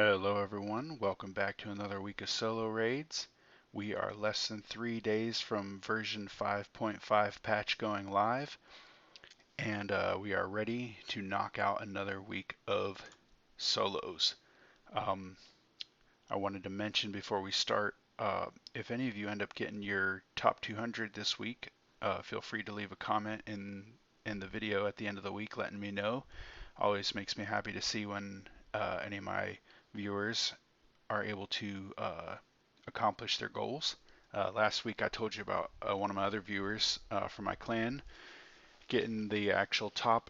Hello everyone, welcome back to another week of solo raids. We are less than 3 days from version 5.5 patch going live, and we are ready to knock out another week of solos. Um, I wanted to mention before we start, if any of you end up getting your top 200 this week, feel free to leave a comment in the video at the end of the week letting me know. Always makes me happy to see when any of my viewers are able to accomplish their goals. Last week I told you about one of my other viewers from my clan getting the top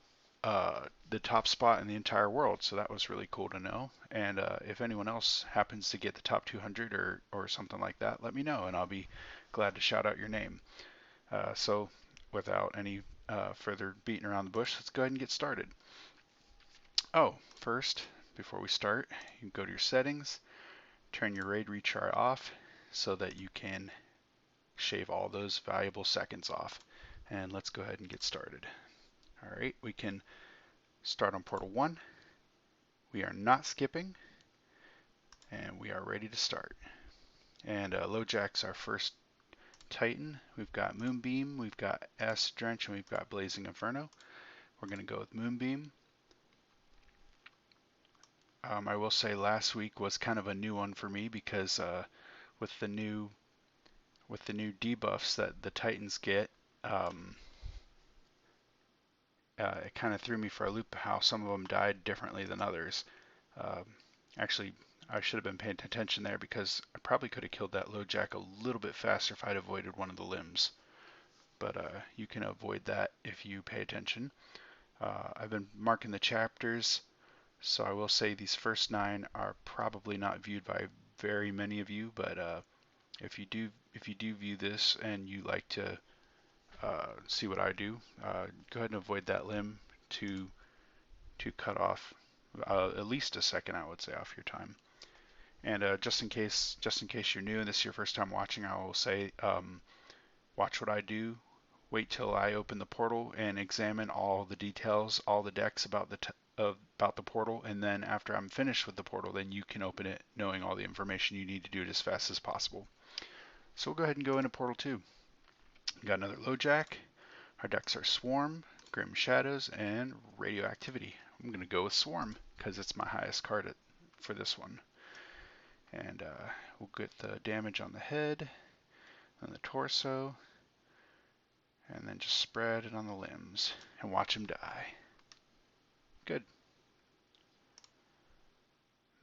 spot in the entire world, so that was really cool to know. And if anyone else happens to get the top 200 or something like that, let me know, and I'll be glad to shout out your name. So without any further beating around the bush, let's go ahead and get started. Oh, first, before we start, you can go to your settings, turn your raid retry off so that you can shave all those valuable seconds off. And let's go ahead and get started. All right, we can start on portal 1. We are not skipping, and we are ready to start. And LoJack's our first Titan. We've got Moonbeam, we've got Acid Drench, and we've got Blazing Inferno. We're going to go with Moonbeam. I will say last week was kind of a new one for me because with the new debuffs that the Titans get, it kind of threw me for a loop how some of them died differently than others. Uh, Actually, I should have been paying attention there because I probably could have killed that LoJack a little bit faster if I'd avoided one of the limbs. But you can avoid that if you pay attention. I've been marking the chapters, so I will say these first 9 are probably not viewed by very many of you, but if you do view this and you like to see what I do, go ahead and avoid that limb to cut off at least a second, I would say, off your time. And just in case you're new and this is your first time watching, I will say, watch what I do. Wait till I open the portal and examine all the details, all the decks about the portal, and then after I'm finished with the portal, then you can open it knowing all the information you need to do it as fast as possible. So we'll go ahead and go into portal 2. Got another LoJack. Our decks are Swarm, Grim Shadows, and Radioactivity. I'm going to go with Swarm because it's my highest card for this one. And we'll get the damage on the head, on the torso, and then just spread it on the limbs and watch him die. Good.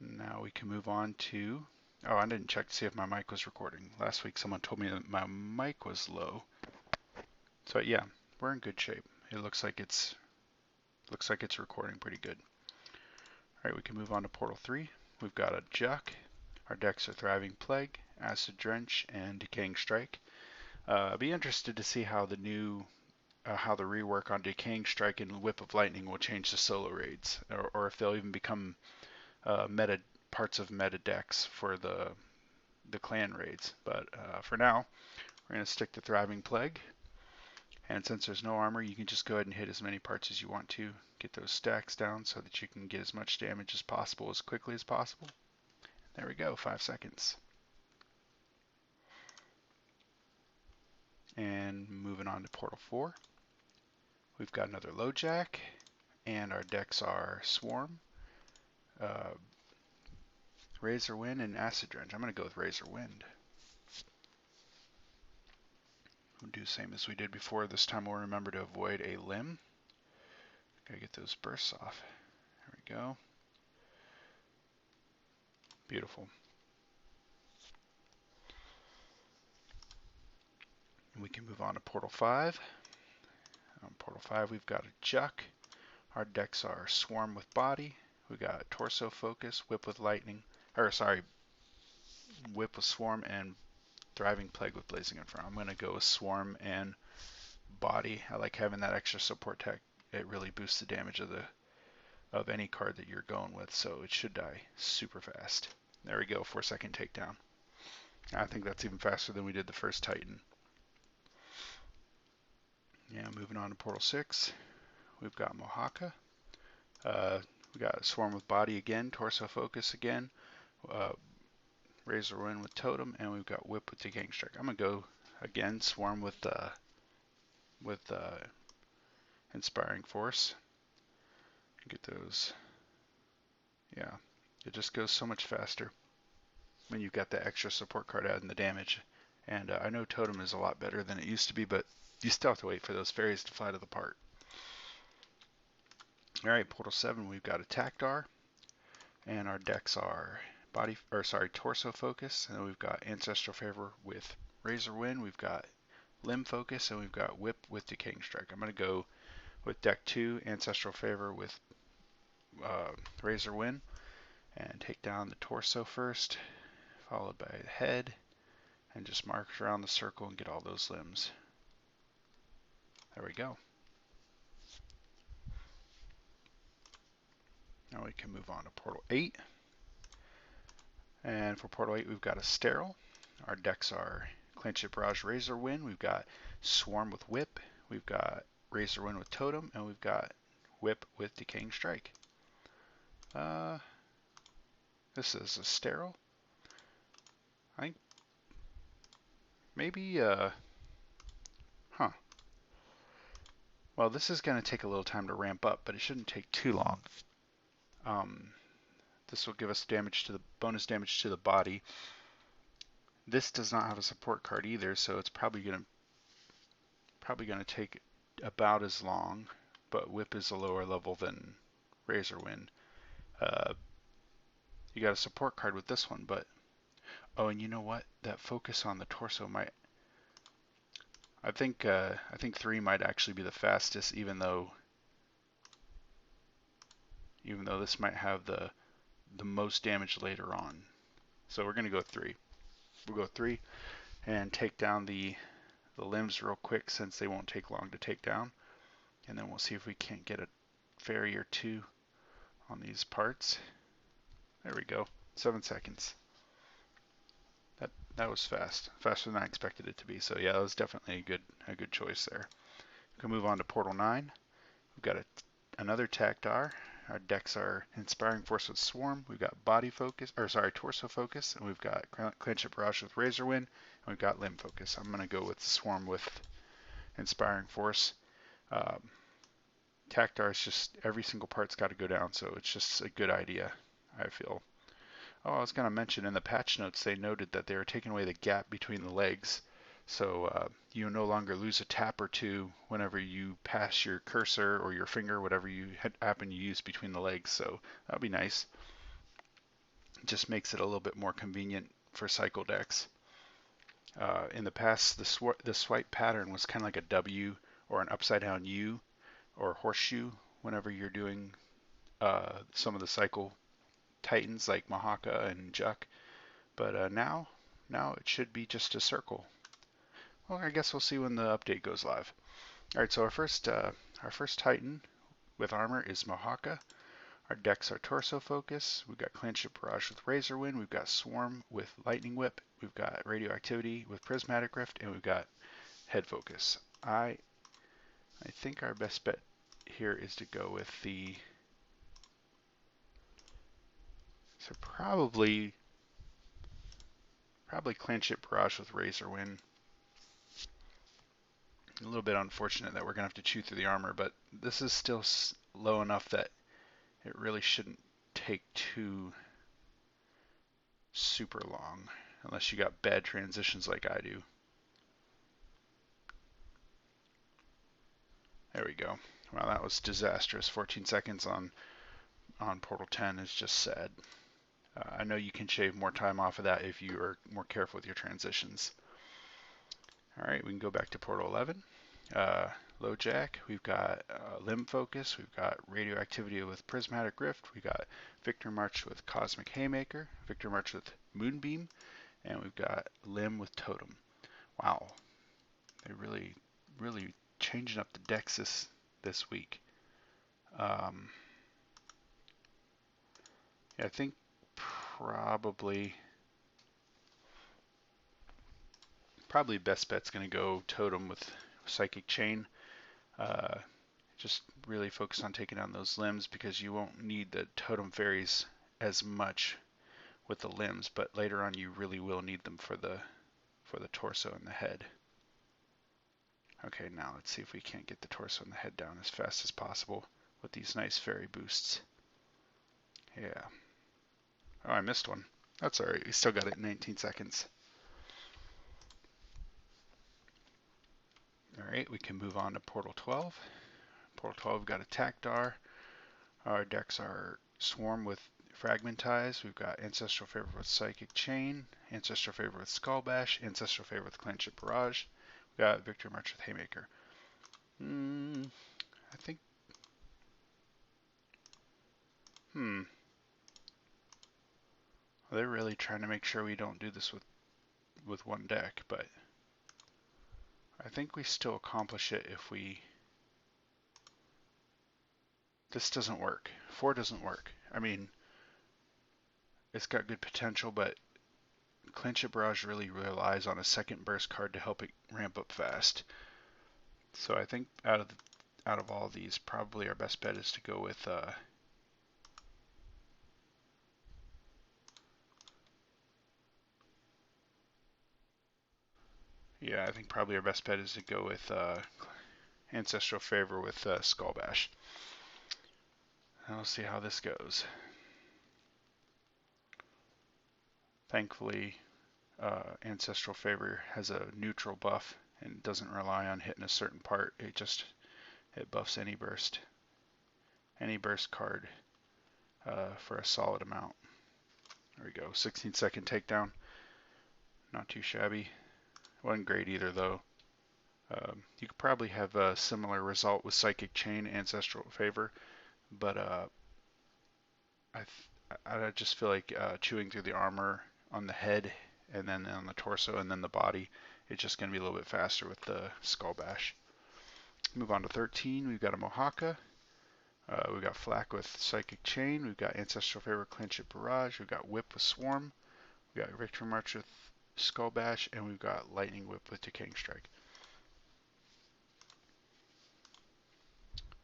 Now we can move on to... Oh, I didn't check to see if my mic was recording. Last week someone told me that my mic was low. So yeah, we're in good shape. It looks like it's recording pretty good. All right, we can move on to Portal 3. We've got a Juck. Our decks are Thriving Plague, Acid Drench, and Decaying Strike. I'd be interested to see how the rework on Decaying Strike and Whip of Lightning will change the solo raids, or if they'll even become parts of meta decks for the clan raids. But for now, we're going to stick to Thriving Plague. And since there's no armor, you can just go ahead and hit as many parts as you want to. Get those stacks down so that you can get as much damage as possible as quickly as possible. There we go, 5 seconds. And moving on to Portal 4. We've got another LoJack, and our decks are Swarm, Razor Wind, and Acid Drench. I'm going to go with Razor Wind. We'll do the same as we did before. This time we'll remember to avoid a limb. Gotta get those bursts off. There we go. Beautiful. And we can move on to Portal 5. On Portal 5 we've got a Juck. Our decks are Swarm with Body. We got Torso Focus, Whip with Lightning, Whip with Swarm, and Thriving Plague with Blazing Inferno. I'm going to go with Swarm and Body. I like having that extra support tech. It really boosts the damage of any card that you're going with, so it should die super fast. There we go, 4-second takedown. I think that's even faster than we did the first Titan. Yeah, moving on to Portal 6. We've got Mohaka. We got Swarm with Body again, Torso Focus again, uh, Razor Wind with Totem, and we've got Whip with Decaying Strike. I'm gonna go again Swarm with Inspiring Force. Get those. Yeah, it just goes so much faster when you've got the extra support card adding the damage. And I know Totem is a lot better than it used to be, but you still have to wait for those fairies to fly to the part. All right, Portal 7, we've got Attackdar, and our decks are Torso Focus, and then we've got Ancestral Favor with Razor Wind, we've got Limb Focus, and we've got Whip with Decaying Strike. I'm going to go with deck 2, Ancestral Favor with Razor Wind, and take down the Torso first, followed by the head, and just mark around the circle and get all those limbs. There we go. Now we can move on to Portal 8. And for Portal 8, we've got a Sterile. Our decks are Clinch It, Barrage, Razor Wind. We've got Swarm with Whip. We've got Razor Wind with Totem. And we've got Whip with Decaying Strike. This is a Sterile. I think maybe, well, this is going to take a little time to ramp up, but it shouldn't take too long. This will give us bonus damage to the body. This does not have a support card either, so it's probably gonna take about as long. But Whip is a lower level than Razor Wind. You got a support card with this one, but oh, and you know what? That focus on the torso might. I think 3 might actually be the fastest, even though this might have the most damage later on. So we're gonna go 3. We'll go 3 and take down the limbs real quick since they won't take long to take down. And then we'll see if we can't get a fairy or 2 on these parts. There we go. 7 seconds. That was fast. Faster than I expected it to be. So yeah, that was definitely a good choice there. We can move on to Portal 9. We've got another Tactar. Our decks are Inspiring Force with Swarm. We've got Torso Focus, and we've got Clinch It, Barrage with Razor Wind, and we've got Limb Focus. I'm going to go with Swarm with Inspiring Force. Tactar is just every single part's got to go down, so it's just a good idea, I feel. Oh, I was going to mention in the patch notes they noted that they were taking away the gap between the legs, so you no longer lose a tap or 2 whenever you pass your cursor or your finger, whatever you happen to use between the legs. So that'll be nice. It just makes it a little bit more convenient for cycle decks. In the past, the swipe pattern was kind of like a W or an upside down U or horseshoe whenever you're doing some of the cycle titans like Mahaka and Juk, but now it should be just a circle. Well, I guess we'll see when the update goes live. All right, so our first titan with armor is Mahaka. Our decks are Torso Focus. We've got Clinch It, Barrage with Razor Wind. We've got Swarm with Lightning Whip. We've got Radioactivity with Prismatic Rift, and we've got Head Focus. I think our best bet here is to go with probably Clinch It, Barrage with Razor Wind. A little bit unfortunate that we're going to have to chew through the armor, but this is still low enough that it really shouldn't take too super long, unless you got bad transitions like I do. There we go. Wow, that was disastrous. 14 seconds on Portal 10 is just sad. I know you can shave more time off of that if you are more careful with your transitions. All right, we can go back to Portal 11. Low Jack, we've got Limb Focus, we've got Radioactivity with Prismatic Rift, we've got Victor March with Cosmic Haymaker, Victor March with Moonbeam, and we've got Limb with Totem. Wow, they really changing up the decks this week. Yeah, I think probably best bet's going to go Totem with Psychic Chain. Just really focus on taking down those limbs because you won't need the totem fairies as much with the limbs, but later on you really will need them for the torso and the head. Okay, now let's see if we can't get the torso and the head down as fast as possible with these nice fairy boosts. Yeah. Oh, I missed one. That's alright, we still got it in 19 seconds. Alright, we can move on to Portal 12. Portal 12, we've got Attack Dar. Our decks are Swarm with Fragmentize. We've got Ancestral Favor with Psychic Chain, Ancestral Favor with Skull Bash, Ancestral Favor with Clanship Barrage. We've got Victory March with Haymaker. I think. They're really trying to make sure we don't do this with one deck, but I think we still accomplish it if we. This doesn't work. 4 doesn't work. I mean, it's got good potential, but Clinch Barrage really relies on a second burst card to help it ramp up fast. So I think out of all these, probably our best bet is to go with yeah, I think probably our best bet is to go with Ancestral Favor with Skull Bash. And we'll see how this goes. Thankfully, Ancestral Favor has a neutral buff and doesn't rely on hitting a certain part. It buffs any burst card for a solid amount. There we go, 16-second takedown. Not too shabby. Wasn't great either though. You could probably have a similar result with Psychic Chain, Ancestral Favor, but I just feel like chewing through the armor on the head and then on the torso and then the body, it's just going to be a little bit faster with the Skull Bash. Move on to 13. We've got a Mohaka. We've got Flak with Psychic Chain. We've got Ancestral Favor, Clinch It Barrage. We've got Whip with Swarm. We've got Victory March with Skull Bash. And we've got Lightning Whip with Decaying Strike.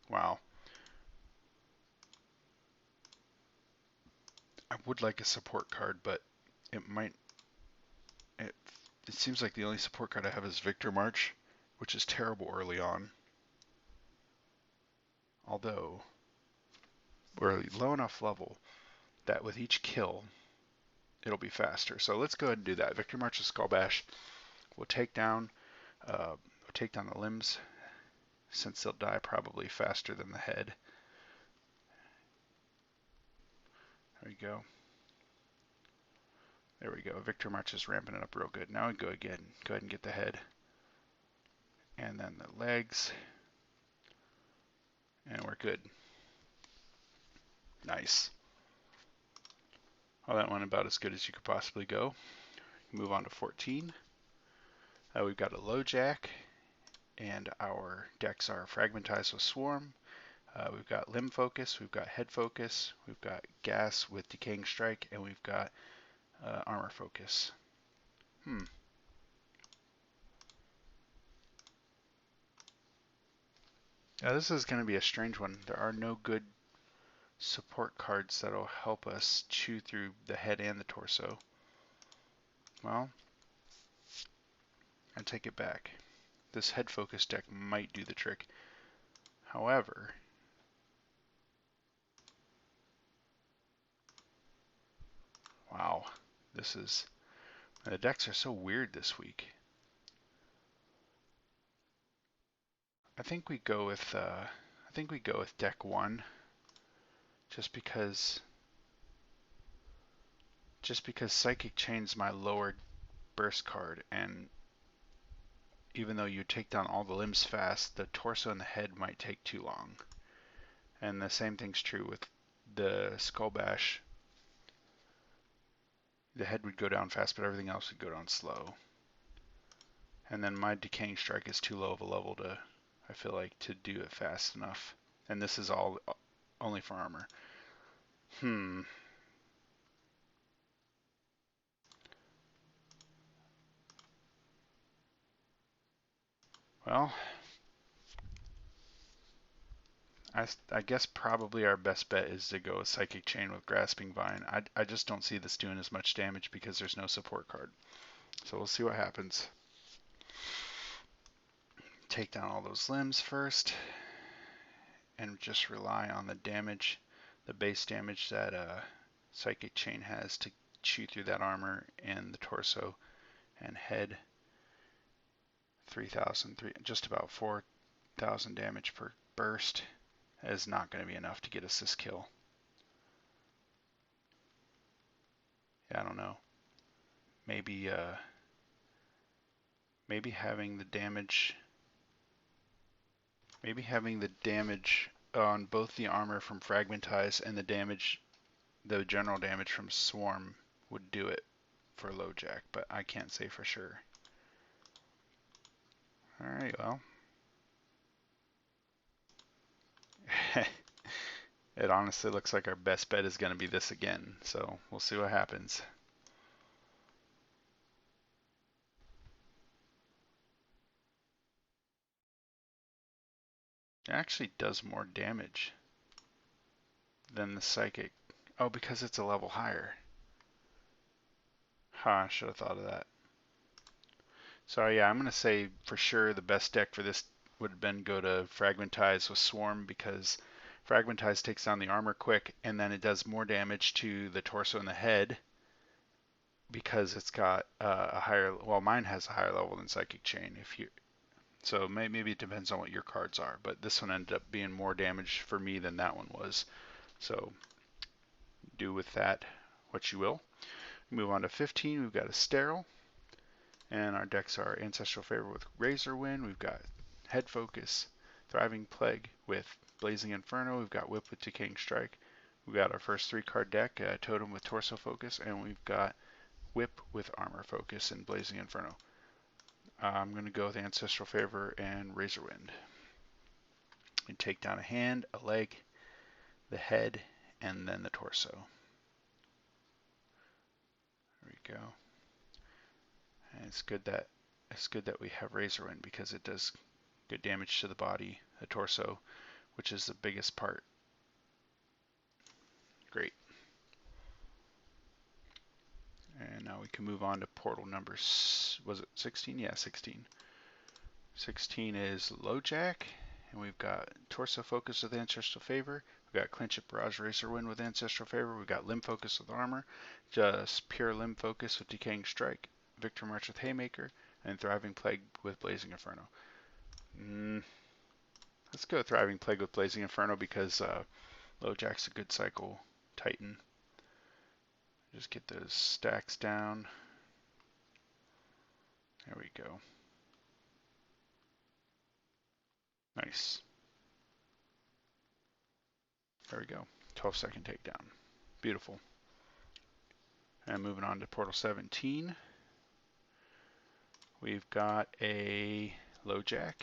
Wow. I would like a support card, but it might. It seems like the only support card I have is Victor March, which is terrible early on. Although, we're low enough level that with each kill, it'll be faster. So let's go ahead and do that. Victor March with Skull Bash. We'll take down the limbs, since they'll die probably faster than the head. There we go. There we go. Victor March is ramping it up real good. Now we go again. Go ahead and get the head. And then the legs. And we're good. Nice. Well, that went about as good as you could possibly go. Move on to 14. We've got a low jack, and our decks are Fragmentize with Swarm. We've got Limb Focus, we've got Head Focus, we've got Gas with Decaying Strike, and we've got Armor Focus. Now this is going to be a strange one. There are no good support cards that'll help us chew through the head and the torso. Well, I take it back. This Head Focus deck might do the trick. However, wow, the decks are so weird this week. I think we go with deck 1, just because Psychic Chain's my lower burst card, and even though you take down all the limbs fast, the torso and the head might take too long. And the same thing's true with the Skull Bash. The head would go down fast, but everything else would go down slow. And then my Decaying Strike is too low of a level to, I feel like, to do it fast enough. And this is all only for armor. Well, I guess probably our best bet is to go with Psychic Chain with Grasping Vine. I just don't see this doing as much damage because there's no support card. So we'll see what happens. Take down all those limbs first and just rely on the damage, the base damage that Psychic Chain has to chew through that armor and the torso and head. 3,000, just about 4,000 damage per burst. That is not going to be enough to get us this kill. Yeah, I don't know. Maybe maybe having the damage on both the armor from Fragmentize and the general damage from Swarm would do it for LoJack, but I can't say for sure. Alright, well. It honestly looks like our best bet is going to be this again, so we'll see what happens. It actually does more damage than the Psychic. Oh, because it's a level higher. I should have thought of that. So yeah, I'm going to say for sure the best deck for this would have been go to Fragmentize with Swarm, because Fragmentize takes down the armor quick, and then it does more damage to the torso and the head because it's got a higher, well, mine has a higher level than Psychic Chain. So maybe it depends on what your cards are, but this one ended up being more damage for me than that one was. So do with that what you will. Move on to 15. We've got a Sterile. And our decks are Ancestral Favor with Razor Wind. We've got Head Focus, Thriving Plague with Blazing Inferno. We've got Whip with Decaying Strike. We've got our first 3-card deck, Totem with Torso Focus, and we've got Whip with Armor Focus and Blazing Inferno. I'm going to go with Ancestral Favor and Razor Wind. And take down a hand, a leg, the head, and then the torso. There we go. And it's good that we have Razor Wind because it does good damage to the body, the torso, which is the biggest part. Great. And now we can move on to portal numbers. Was it 16? Yeah, 16. 16 is LoJack, and we've got Torso Focus with Ancestral Favor. We've got Clinch It Barrage Razor Wind with Ancestral Favor. We've got Limb Focus with Armor, just pure Limb Focus with Decaying Strike, Victor March with Haymaker, and Thriving Plague with Blazing Inferno. Let's go Thriving Plague with Blazing Inferno because LoJack's a good cycle Titan. Just get those stacks down. There we go. Nice. There we go. 12-second takedown. Beautiful. And moving on to Portal 17. We've got a LoJack.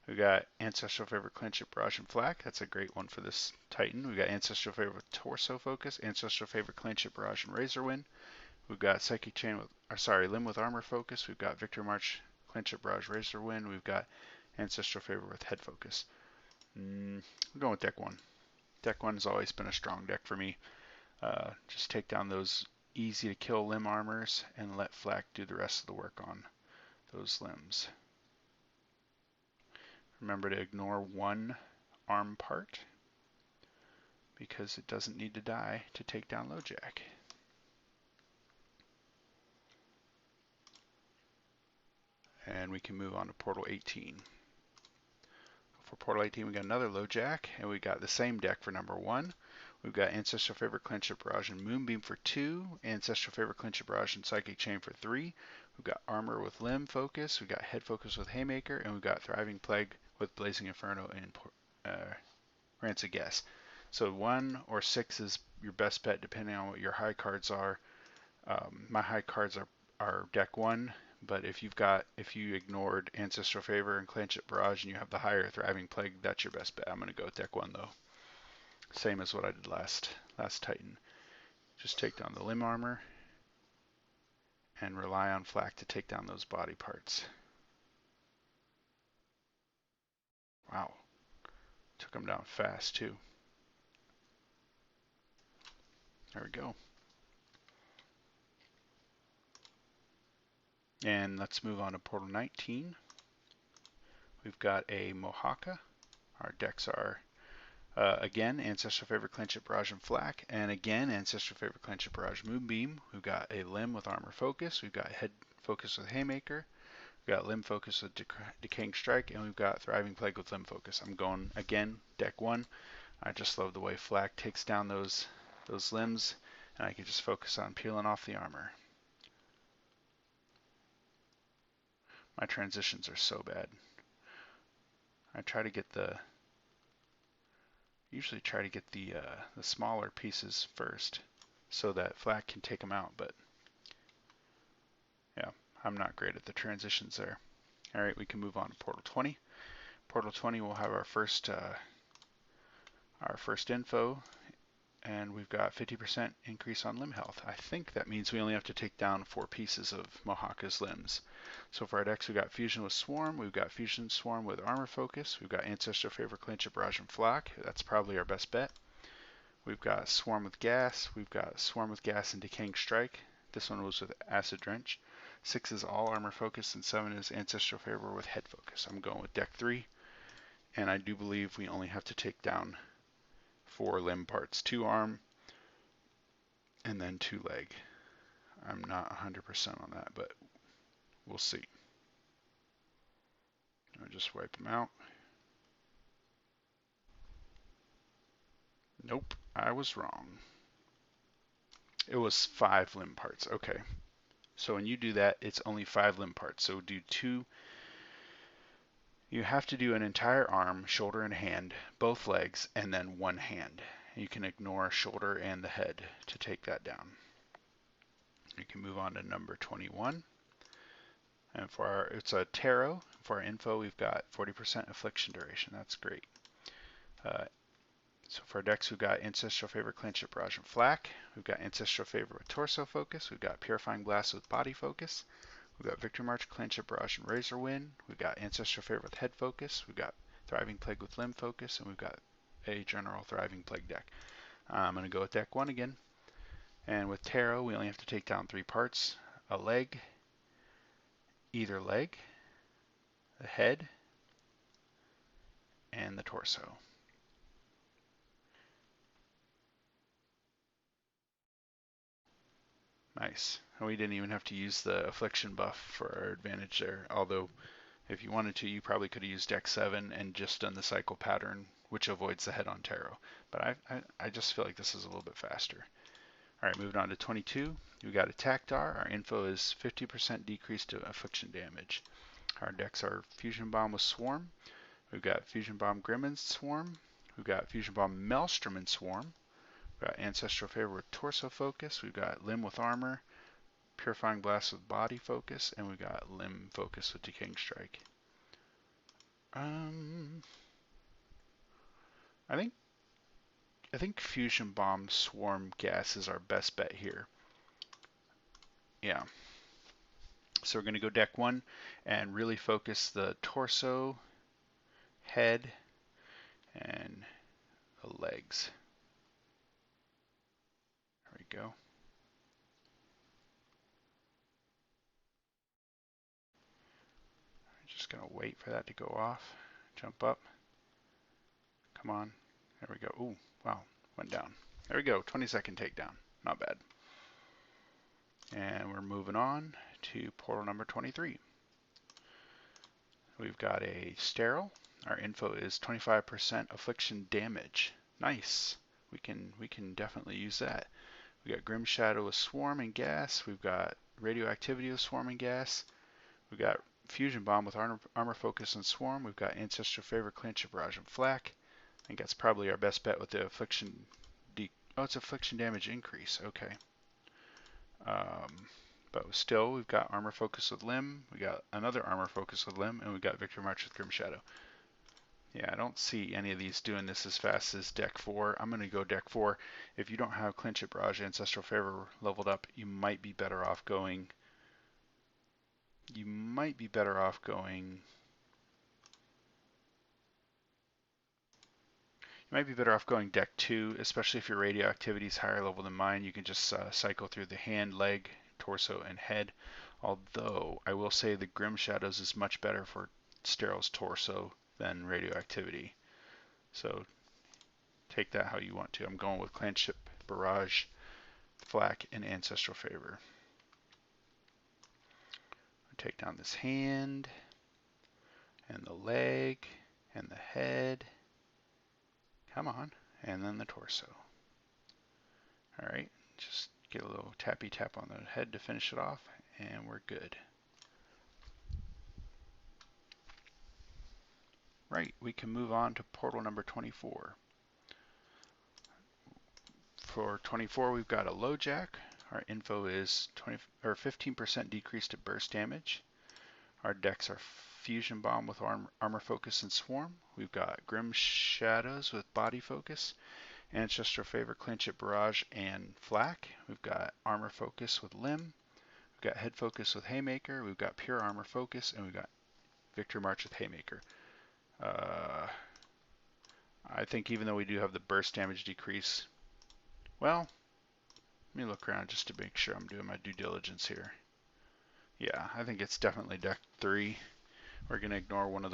We've got Ancestral Favor, Clinch It, Barrage, and Flak. That's a great one for this Titan. We've got Ancestral Favor with Torso Focus, Ancestral Favor, Clinch It, Barrage, and Razor Wind. We've got Psychic Chain Limb with Armor Focus. We've got Victor March, Clinch It, Barrage, Razor Wind. We've got Ancestral Favor with Head Focus. I'm going with deck 1. Deck 1 has always been a strong deck for me. Just take down those easy to kill limb armors and let Flak do the rest of the work on those limbs. Remember to ignore one arm part because it doesn't need to die to take down LoJack. And we can move on to Portal 18. For Portal 18, we got another LoJack, and we got the same deck for number 1. We've got Ancestral Favor, Clinch It, Barrage, and Moonbeam for 2. Ancestral Favor, Clinch It, Barrage, and Psychic Chain for 3. We've got Armor with Limb Focus. We've got Head Focus with Haymaker, and we've got Thriving Plague with Blazing Inferno and Rancid Gas. So 1 or 6 is your best bet depending on what your high cards are. My high cards are deck 1, but if you ignored Ancestral Favor and Clinch It, Barrage, and you have the higher Thriving Plague, that's your best bet. I'm going to go with deck 1 though. Same as what I did last Titan. Just take down the limb armor and rely on Flak to take down those body parts. Wow. Took him down fast too. There we go. And let's move on to Portal 19. We've got a Mohaka. Our decks are, again, Ancestral Favor, Clinch It, Barrage, and Flak. And again, Ancestral Favor, Clinch It, Barrage, Moonbeam. We've got a Limb with Armor Focus. We've got Head Focus with Haymaker. We've got Limb Focus with Decaying Strike. And we've got Thriving Plague with Limb Focus. I'm going, again, deck 1. I just love the way Flak takes down those limbs. And I can just focus on peeling off the armor. My transitions are so bad. I try to get usually try to get the smaller pieces first so that Flak can take them out, but yeah, I'm not great at the transitions there. All right, we can move on to Portal 20. Portal 20 will have our first info, and we've got 50% increase on limb health. I think that means we only have to take down 4 pieces of Mohaka's limbs. So for our decks, we've got Fusion with Swarm, we've got Fusion Swarm with Armor Focus, we've got Ancestral Favor, Clinch It, Barrage, and Flak. That's probably our best bet. We've got Swarm with Gas, we've got Swarm with Gas and Decaying Strike. This one was with Acid Drench. 6 is all Armor Focus, and 7 is Ancestral Favor with Head Focus. I'm going with deck 3, and I do believe we only have to take down 4 limb parts, 2 arm, and then 2 leg. I'm not 100% on that, but we'll see. I'll just wipe them out. Nope, I was wrong. It was 5 limb parts. Okay. So when you do that, it's only 5 limb parts. So do 2. You have to do an entire arm, shoulder, and hand, both legs, and then 1 hand. You can ignore shoulder and the head to take that down. You can move on to number 21. And it's a tarot. For our info, we've got 40% affliction duration. That's great. So for our decks, we've got Ancestral Favor, Clinch It, Barrage, and Flak. We've got Ancestral Favor with Torso Focus. We've got Purifying Blast with Body Focus. We've got Victory March, Clinch It, Barrage, and Razor Wind. We've got Ancestral Favor with Head Focus. We've got Thriving Plague with Limb Focus. And we've got a general Thriving Plague deck. I'm going to go with deck 1 again. And with Tarot, we only have to take down 3 parts. A leg, either leg, the head, and the torso. Nice. And we didn't even have to use the affliction buff for our advantage there. Although, if you wanted to, you probably could have used deck 7 and just done the cycle pattern, which avoids the head on tarot. But I just feel like this is a little bit faster. All right, moving on to 22. We got a Tactar. Our info is 50% decrease to affliction damage. Our decks are Fusion Bomb with Swarm. We've got Fusion Bomb Grim and Swarm. We've got Fusion Bomb Maelstrom and Swarm. We've got Ancestral Favor with Torso Focus. We've got Limb with Armor, Purifying Blast with Body Focus, and we've got Limb Focus with Decaying Strike. I think Fusion Bomb Swarm Gas is our best bet here. Yeah. So we're going to go deck 1 and really focus the torso, head, and the legs. There we go. Just going to wait for that to go off. Jump up. Come on. There we go. Ooh, wow. Went down. There we go. 20-second takedown. Not bad. And we're moving on to portal number 23. We've got a sterile. Our info is 25% affliction damage. Nice. We can definitely use that. We got Grim Shadow with Swarm and Gas. We've got Radioactivity with Swarm and Gas. We've got Fusion Bomb with Armor Focus and Swarm. We've got Ancestral Favor, Clinch, Barrage, and Flak. I think that's probably our best bet with the affliction. Oh, it's affliction damage increase. Okay. But still, we've got Armor Focus with Limb. We got another Armor Focus with Limb, and we got Victory March with Grim Shadow. Yeah, I don't see any of these doing this as fast as deck 4. I'm going to go deck 4. If you don't have Clinch It, Barrage, Ancestral Favor leveled up, you might be better off going. might be better off going deck 2, especially if your radioactivity is higher level than mine. You can just cycle through the hand, leg, torso, and head. Although, I will say the Grim Shadows is much better for Steryl's torso than radioactivity. So take that how you want to. I'm going with Clanship, Barrage, Flak, and Ancestral Favor. Take down this hand, and the leg, and the head. Come on. And then the torso. Alright, just get a little tappy tap on the head to finish it off, and we're good. Right, we can move on to portal number 24. For 24, we've got a low jack. Our info is 15% decrease to burst damage. Our decks are Fusion Bomb with Armor Focus and Swarm. We've got Grim Shadows with Body Focus, Ancestral Favor, Clinchit, Barrage, and Flak. We've got Armor Focus with Limb. We've got Head Focus with Haymaker. We've got Pure Armor Focus, and we've got Victory March with Haymaker. I think even though we do have the burst damage decrease, well, let me look around just to make sure I'm doing my due diligence here. Yeah, I think it's definitely deck 3. We're going to ignore one of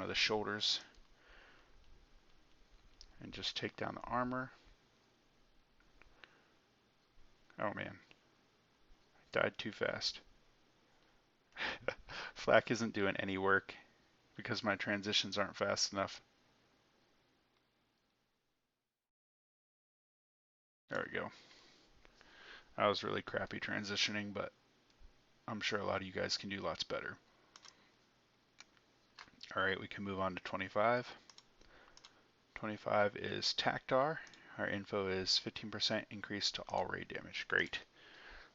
the shoulders and just take down the armor. Oh man, I died too fast. Flak isn't doing any work because my transitions aren't fast enough. There we go. I was really crappy transitioning, but I'm sure a lot of you guys can do lots better. Alright, we can move on to 25. 25 is Tactar. Our info is 15% increase to all raid damage. Great.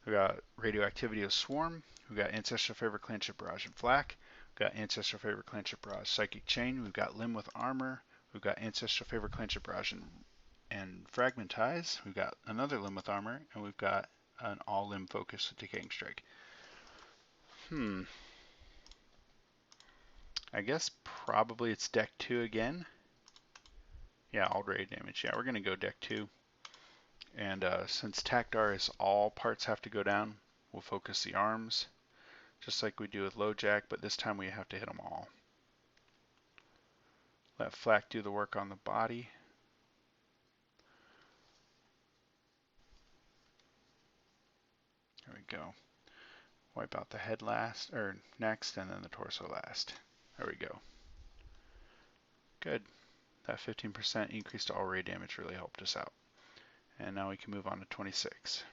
We got Radioactivity of Swarm. We got Ancestral Favor, Clanship, Barrage, and Flak. We got Ancestral Favor, Clanship, Barrage, Psychic Chain. We've got Limb with Armor. We've got Ancestral Favor, Clanship, Barrage, and Fragmentize. We've got another Limb with Armor, and we've got an all Limb focus with Decaying Strike. I guess probably it's deck 2 again. Yeah, all raid damage. Yeah, we're going to go deck 2. And since Tactar is all parts have to go down, we'll focus the arms, just like we do with Lowjack, but this time we have to hit them all. Let Flak do the work on the body. There we go. Wipe out the head last, or next, and then the torso last. There we go. Good. That 15% increase to all raid damage really helped us out. And now we can move on to 26.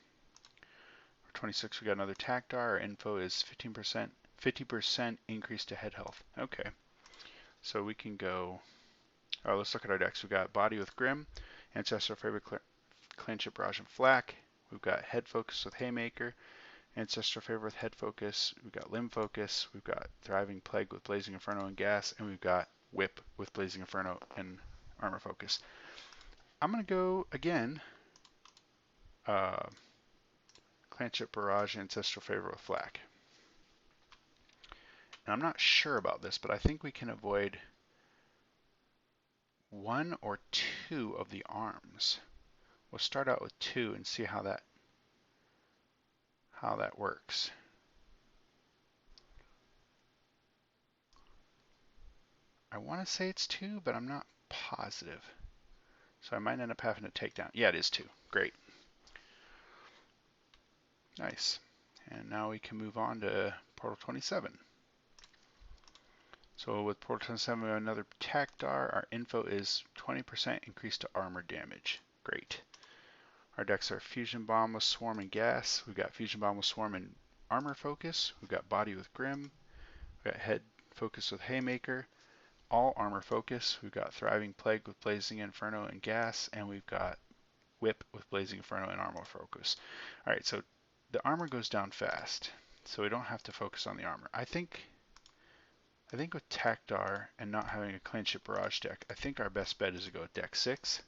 For 26, we got another Tactar. Our info is 50% increase to head health. Okay. So we can go. Oh, let's look at our decks. We've got Body with Grim, Ancestral Favor, Clanship, Barrage, and Flak. We've got Head Focus with Haymaker, Ancestral Favor with Head Focus. We've got Limb Focus. We've got Thriving Plague with Blazing Inferno and Gas, and we've got Whip with Blazing Inferno and Armor Focus. I'm going to go again. Clanship, Barrage, Ancestral Favor with Flak. And I'm not sure about this, but I think we can avoid 1 or 2 of the arms. We'll start out with 2 and see how that works. I want to say it's 2, but I'm not positive. So I might end up having to take down. Yeah, it is 2. Great. Nice. And now we can move on to Portal 27. So with Portal 27, we have another Tactar. Our info is 20% increase to armor damage. Great. Our decks are Fusion Bomb with Swarm and Gas. We've got Fusion Bomb with Swarm and Armor Focus. We've got Body with Grim. We've got Head Focus with Haymaker. All Armor Focus. We've got Thriving Plague with Blazing Inferno and Gas. And we've got Whip with Blazing Inferno and Armor Focus. Alright, so the armor goes down fast. So we don't have to focus on the armor. I think with Tactar and not having a Clanship Barrage deck, I think our best bet is to go with deck 6.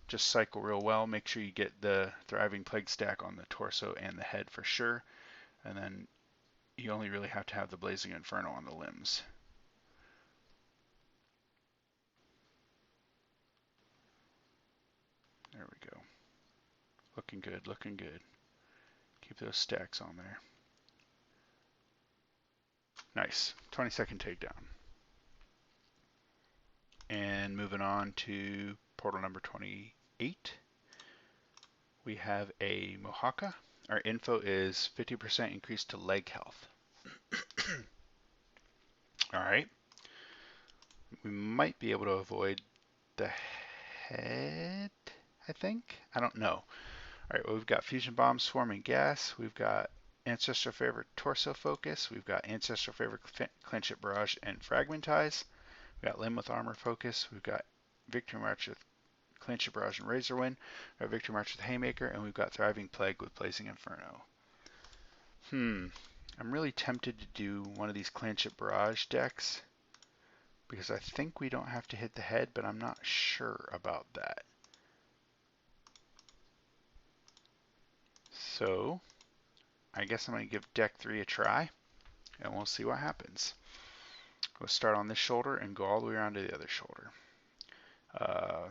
Just cycle real well. Make sure you get the Thriving Plague stack on the torso and the head for sure. And then you only really have to have the Blazing Inferno on the limbs. Looking good, looking good. Keep those stacks on there. Nice. 20-second takedown. And moving on to portal number 28. We have a Mohaka. Our info is 50% increase to leg health. Alright. We might be able to avoid the head, I think? I don't know. Alright, well, we've got Fusion Bomb, Swarming Gas. We've got Ancestral Favorite Torso Focus. We've got Ancestral Favorite Clinch It Barrage and Fragmentize. We've got Limb with Armor Focus. We've got Victory March with Clinch It Barrage and Razor Wind. We've got Victory March with Haymaker. And we've got Thriving Plague with Blazing Inferno. I'm really tempted to do one of these Clinch It Barrage decks because I think we don't have to hit the head, but I'm not sure about that. So I guess I'm going to give deck 3 a try, and we'll see what happens. We'll start on this shoulder and go all the way around to the other shoulder.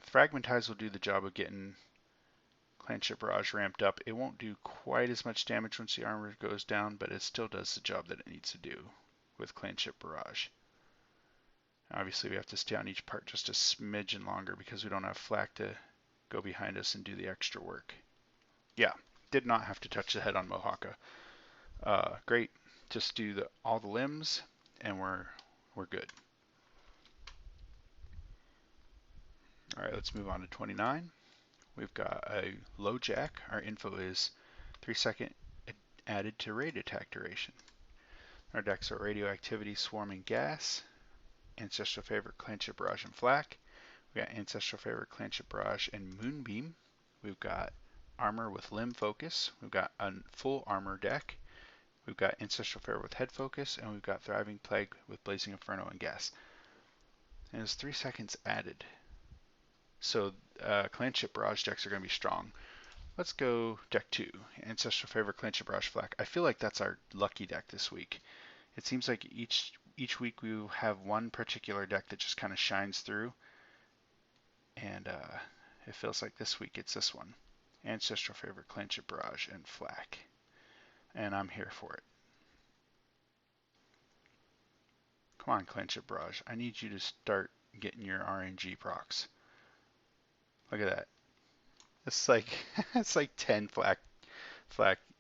Fragmentize will do the job of getting Clinch It Barrage ramped up. It won't do quite as much damage once the armor goes down, but it still does the job that it needs to do with Clinch It Barrage. Obviously, we have to stay on each part just a smidgen longer because we don't have flak to go behind us and do the extra work. Yeah, did not have to touch the head on Mohaka. Great, just do all the limbs and we're good. All right, let's move on to 29. We've got a low jack. Our info is 3-second added to raid attack duration. Our decks are Radioactivity, Swarming Gas, Ancestral Favorite, Clinch It Barrage and Flak. We've got Ancestral Favorite, Clinch It Barrage and Moonbeam. We've got Armor with Limb Focus. We've got a full armor deck. We've got Ancestral Favorite with Head Focus, and we've got Thriving Plague with Blazing Inferno and Gas. And it's 3 seconds added. So Clinch It Barrage decks are going to be strong. Let's go deck 2, Ancestral Favorite, Clinch It Barrage, Flak. I feel like that's our lucky deck this week. It seems like each week we have one particular deck that just kind of shines through, and it feels like this week it's this one. Ancestral Favorite, Clinch It Barrage, and Flak. And I'm here for it. Come on, Clinch It Barrage. I need you to start getting your RNG procs. Look at that. It's like it's like 10 flak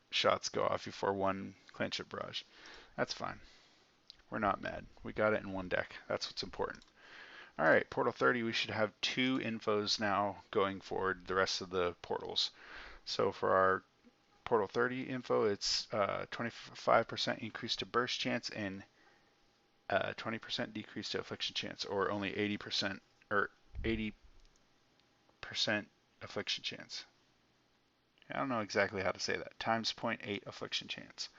shots go off before one Clinch It Barrage. That's fine. We're not mad. We got it in one deck. That's what's important. All right, Portal 30, we should have 2 infos now going forward the rest of the portals. So for our Portal 30 info, it's 25% increase to burst chance and 20% decrease to affliction chance, or only 80% or 80% affliction chance. I don't know exactly how to say that. Times 0.8 affliction chance.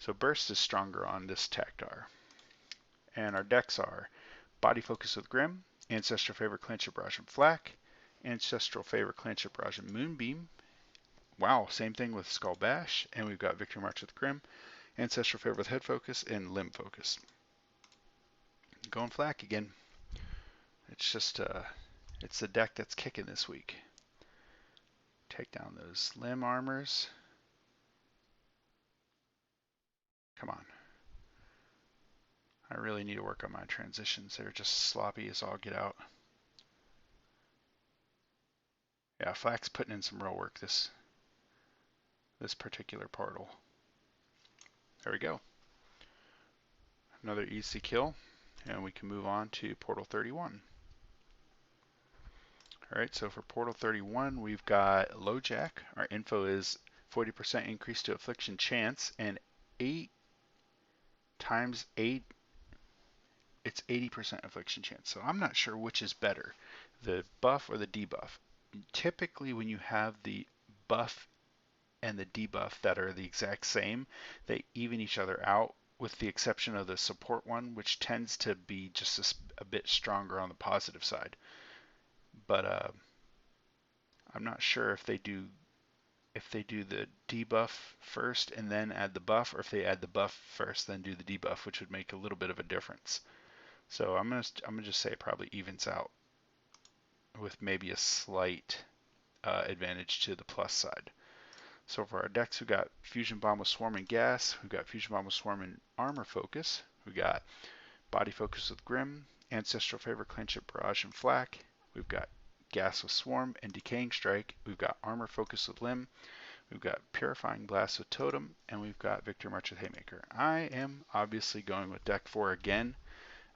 So burst is stronger on this Tactar. And our decks are Body Focus with Grim, Ancestral Favorite, Clinch It Barrage and Flak, Ancestral Favorite, Clinch It Barrage and Moonbeam. Wow, same thing with Skull Bash, and we've got Victory March with Grim, Ancestral Favorite with Head Focus, and Limb Focus. Going Flak again. It's just it's the deck that's kicking this week. Take down those limb armors. Come on. I really need to work on my transitions. They're just sloppy as all get out. Yeah, Flak's putting in some real work this particular portal. There we go. Another easy kill, and we can move on to Portal 31. Alright, so for Portal 31, we've got Low Jack. Our info is 40% increase to affliction chance, and 8 times 8, it's 80% affliction chance. So I'm not sure which is better, the buff or the debuff. Typically when you have the buff and the debuff that are the exact same, they even each other out, with the exception of the support one, which tends to be just a bit stronger on the positive side. But I'm not sure if they do the debuff first and then add the buff, or if they add the buff first then do the debuff, which would make a little bit of a difference. So I'm gonna just say it probably evens out with maybe a slight advantage to the plus side. So for our decks, we've got Fusion Bomb with Swarm and Gas. We've got Fusion Bomb with Swarm and Armor Focus. We've got Body Focus with Grim, Ancestral Favor, Clanship, Barrage, and Flak. We've got Gas with Swarm and Decaying Strike. We've got Armor Focus with Limb. We've got Purifying Blast with Totem. And we've got Victory March with Haymaker. I am obviously going with deck 4 again.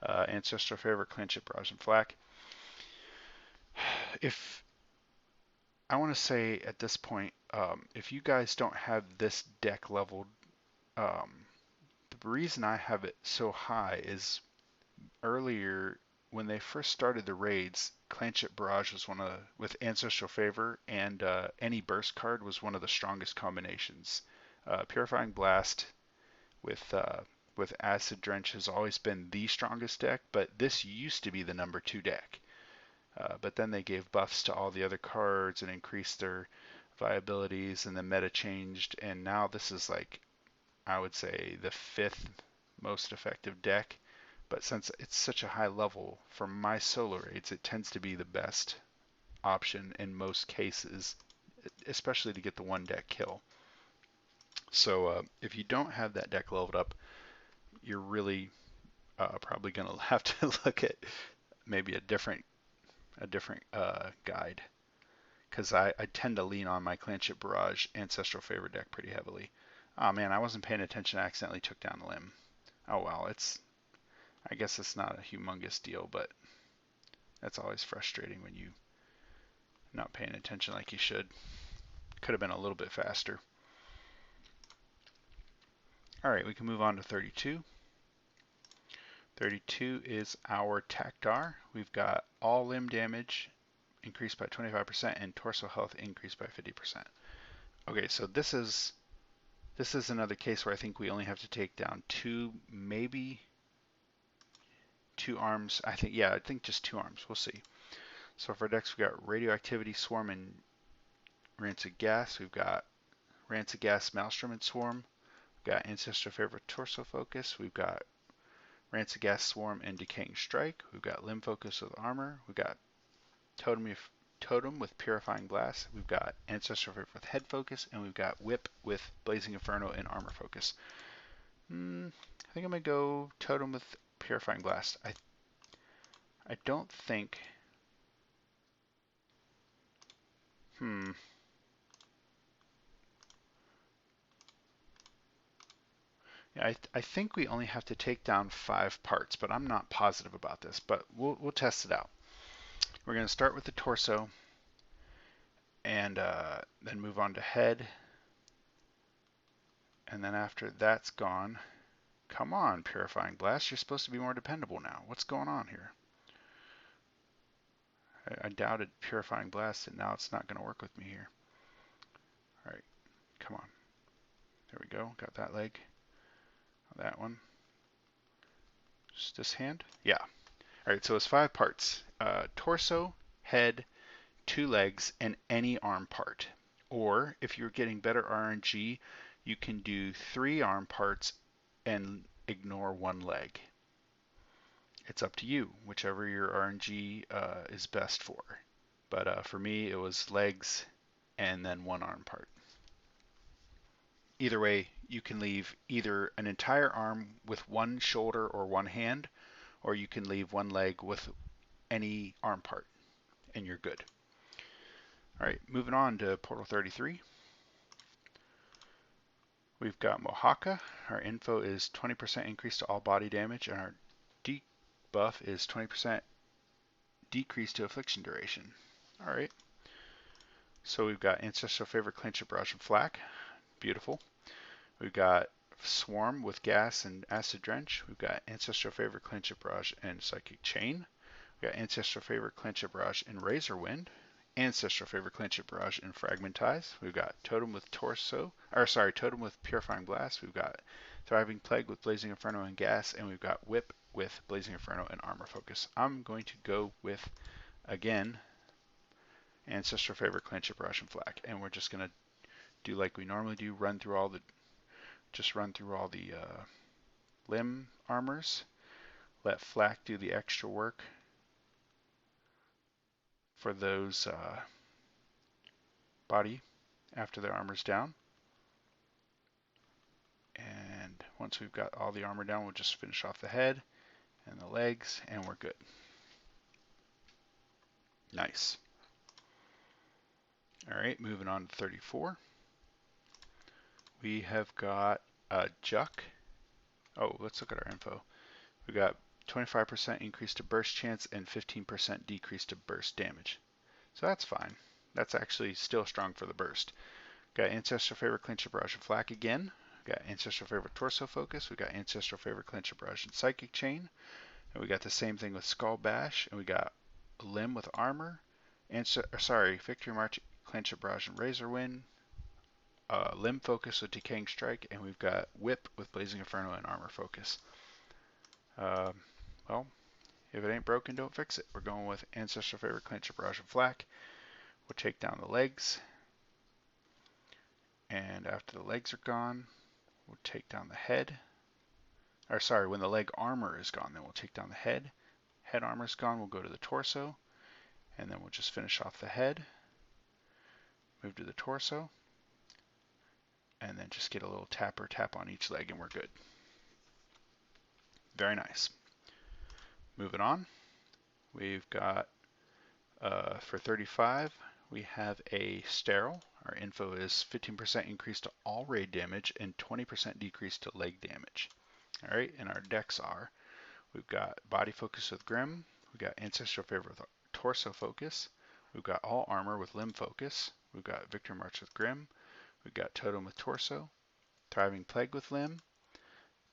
Ancestral Favor, Clanship, Barrage, and Flak. If I want to say at this point, if you guys don't have this deck leveled, the reason I have it so high is earlier when they first started the raids, Clanship Barrage was one of with Ancestral Favor and any burst card was one of the strongest combinations. Purifying Blast with Acid Drench has always been the strongest deck, but this used to be the number 2 deck. But then they gave buffs to all the other cards and increased their viabilities, and the meta changed, and now this is like, I would say, the 5th most effective deck. But since it's such a high level, for my solo raids, it tends to be the best option in most cases, especially to get the one deck kill. So if you don't have that deck leveled up, you're really probably going to have to look at maybe a different guide, because I tend to lean on my Clanship Barrage Ancestral Favor deck pretty heavily. Oh man, I wasn't paying attention. I accidentally took down the Limb. Oh well, I guess it's not a humongous deal, but that's always frustrating when you not paying attention like you should. Could have been a little bit faster. All right, we can move on to 32. 32 is our Tactar. We've got all limb damage increased by 25% and torso health increased by 50%. Okay, so this is another case where I think we only have to take down 2, maybe 2 arms. I think just 2 arms. We'll see. So for our decks, we've got Radioactivity, Swarm, and Rancid Gas. We've got Rancid Gas, Maelstrom, and Swarm. We've got Ancestral Favor, Torso Focus. We've got Rancid Gas, Swarm, and Decaying Strike. We've got Limb Focus with Armor. We've got Totem with Purifying Blast. We've got Ancestral Favor with Head Focus. And we've got Whip with Blazing Inferno and Armor Focus. I think I'm going to go Totem with Purifying Blast. I don't think... Yeah, I think we only have to take down 5 parts, but I'm not positive about this. But we'll test it out. We're going to start with the torso, and then move on to head. And then after that's gone, come on, Purifying Blast, you're supposed to be more dependable now. What's going on here? I doubted Purifying Blast, and now it's not going to work with me here. All right, come on. There we go. Got that leg. That one. Just this hand? Yeah. All right, so it's 5 parts. Torso, head, 2 legs, and any arm part. Or if you're getting better RNG, you can do 3 arm parts and ignore 1 leg. It's up to you, whichever your RNG is best for. But for me, it was legs and then 1 arm part. Either way, you can leave either an entire arm with 1 shoulder or 1 hand, or you can leave 1 leg with any arm part, and you're good. All right, moving on to Portal 33. We've got Mohaka. Our info is 20% increase to all body damage, and our debuff is 20% decrease to affliction duration. All right. So we've got Ancestral Favor, Clanship, Barrage, and Flak. Beautiful. We've got Swarm with Gas and Acid Drench. We've got Ancestral Favor, Clanship, Barrage, and Psychic Chain. We've got Ancestral Favor, Clanship, Barrage, and Razor Wind. Ancestral Favor, Clanship, Barrage, and Fragmentize. We've got Totem with Totem with Purifying Blast. We've got Thriving Plague with Blazing Inferno and Gas, and we've got Whip with Blazing Inferno and Armor Focus. I'm going to go with, again, Ancestral Favor, Clanship, Barrage, and Flak, and we're just going to do like we normally do, run through all the limb armors. Let Flak do the extra work for those body after their armor's down. And once we've got all the armor down, we'll just finish off the head and the legs, and we're good. Nice. All right, moving on to 34. We have got a Juck. Oh, let's look at our info. We got 25% increase to burst chance and 15% decrease to burst damage. So that's fine. That's actually still strong for the burst. Got Ancestral Favor, Clinch, Barrage, and Flak again. We got Ancestral Favor, Torso Focus. We got Ancestral Favor, Clinch, Barrage, and Psychic Chain. And we got the same thing with Skull Bash. And we got Limb with Armor. Victory March, Clinch, Barrage, and Razor Wind. Limb Focus with Decaying Strike. And we've got Whip with Blazing Inferno and Armor Focus. Well, if it ain't broken, don't fix it. We're going with Ancestral Favor, Clinch, Barrage, and Flak. We'll take down the legs. And after the legs are gone, we'll take down the head. Or sorry, when the leg armor is gone, then we'll take down the head. Head armor is gone, we'll go to the torso. And then we'll just finish off the head. Move to the torso. And then just get a little tap on each leg and we're good. Very nice. Moving on. We've got, for 35, we have a sterile. Our info is 15% increase to all raid damage and 20% decrease to leg damage. All right, and our decks are, we've got Body Focus with Grim, we've got Ancestral Favor with Torso Focus, we've got All Armor with Limb Focus, we've got Victory March with Grim, we've got Totem with Torso, Thriving Plague with Limb,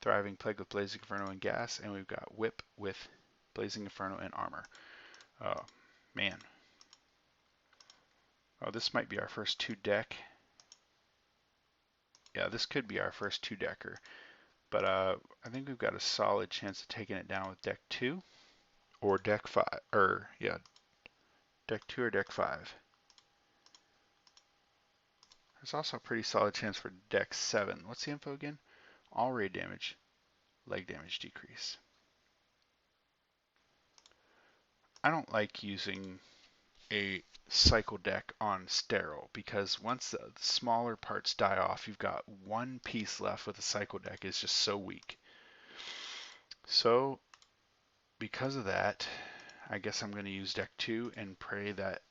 Thriving Plague with Blazing Inferno and Gas, and we've got Whip with Blazing Inferno and Armor. Oh, man. Oh, this might be our first 2-deck. Yeah, this could be our first 2-decker. But I think we've got a solid chance of taking it down with deck 2 or deck 5. Or, yeah, deck 2 or deck 5. There's also a pretty solid chance for deck 7. What's the info again? All raid damage, leg damage decrease. I don't like using a cycle deck on sterile because once the smaller parts die off, you've got one piece left with a cycle deck is just so weak. So because of that, I guess I'm going to use deck 2 and pray that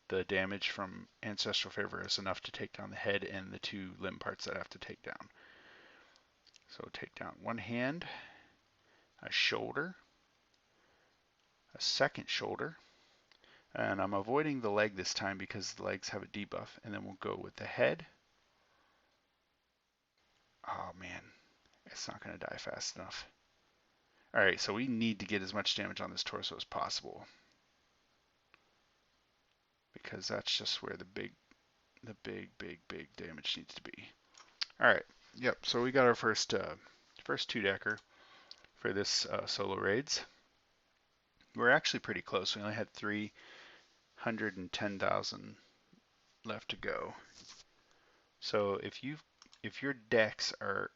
the damage from Ancestral Favor is enough to take down the head and the 2 limb parts that I have to take down. So take down one hand, a shoulder, a second shoulder, and I'm avoiding the leg this time because the legs have a debuff, and then we'll go with the head. Oh man, it's not going to die fast enough. Alright, so we need to get as much damage on this torso as possible, because that's just where the big damage needs to be. Alright, yep, so we got our first 2-decker for this solo raids. We're actually pretty close. We only had 310,000 left to go. So if your decks are,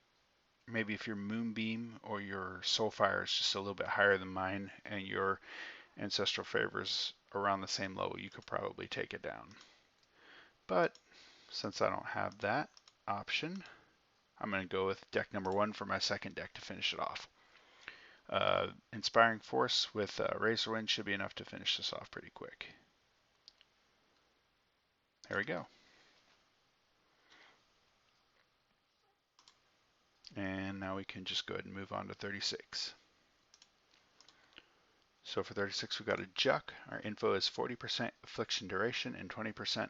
maybe if your Moonbeam or your Soulfire is just a little bit higher than mine and your Ancestral Favors around the same level, you could probably take it down. But since I don't have that option, I'm going to go with deck number 1 for my second deck to finish it off. Inspiring Force with Razor Wind should be enough to finish this off pretty quick. There we go. And now we can just go ahead and move on to 36. So for 36, we've got a Juck. Our info is 40% affliction duration and 20%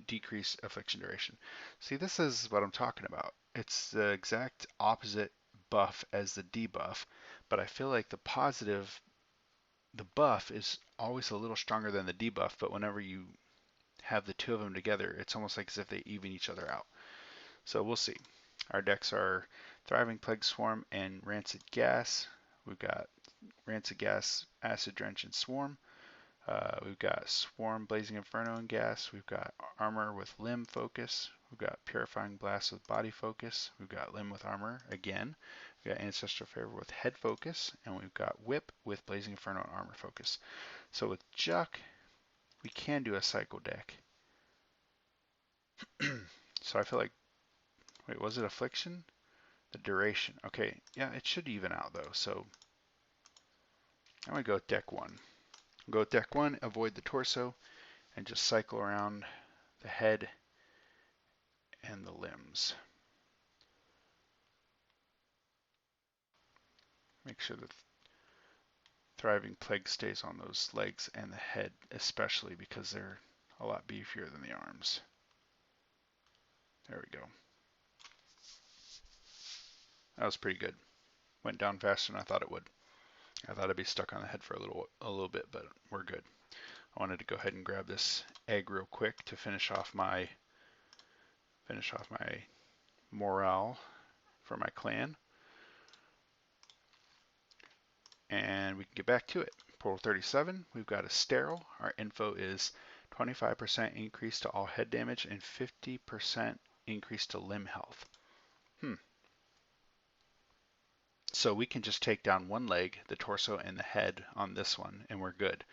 decrease affliction duration. See, this is what I'm talking about. It's the exact opposite buff as the debuff, but I feel like the buff is always a little stronger than the debuff, but whenever you have the 2 of them together, it's almost like as if they even each other out. So we'll see. Our decks are Thriving Plague Swarm and Rancid Gas. We've got Rancid Gas, Acid Drench, and Swarm. We've got Swarm, Blazing Inferno, and Gas. We've got Armor with Limb Focus. We've got Purifying Blast with Body Focus. We've got Limb with Armor again. We've got Ancestral Favor with Head Focus. And we've got Whip with Blazing Inferno and Armor Focus. So with Juck, we can do a cycle deck. So I feel like, wait, was it affliction? The duration. Okay, yeah, it should even out though. So I'm gonna go with deck one. Go with deck one, avoid the torso, and just cycle around the head and the limbs. Make sure the thriving plague stays on those legs and the head, especially because they're a lot beefier than the arms. There we go. That was pretty good. Went down faster than I thought it would. I thought I'd be stuck on the head for a little bit, but we're good. I wanted to go ahead and grab this egg real quick to finish off my morale for my clan, and we can get back to it. Portal 37, we've got a sterile. Our info is 25% increase to all head damage and 50% increase to limb health. So we can just take down one leg, the torso, and the head on this one, and we're good.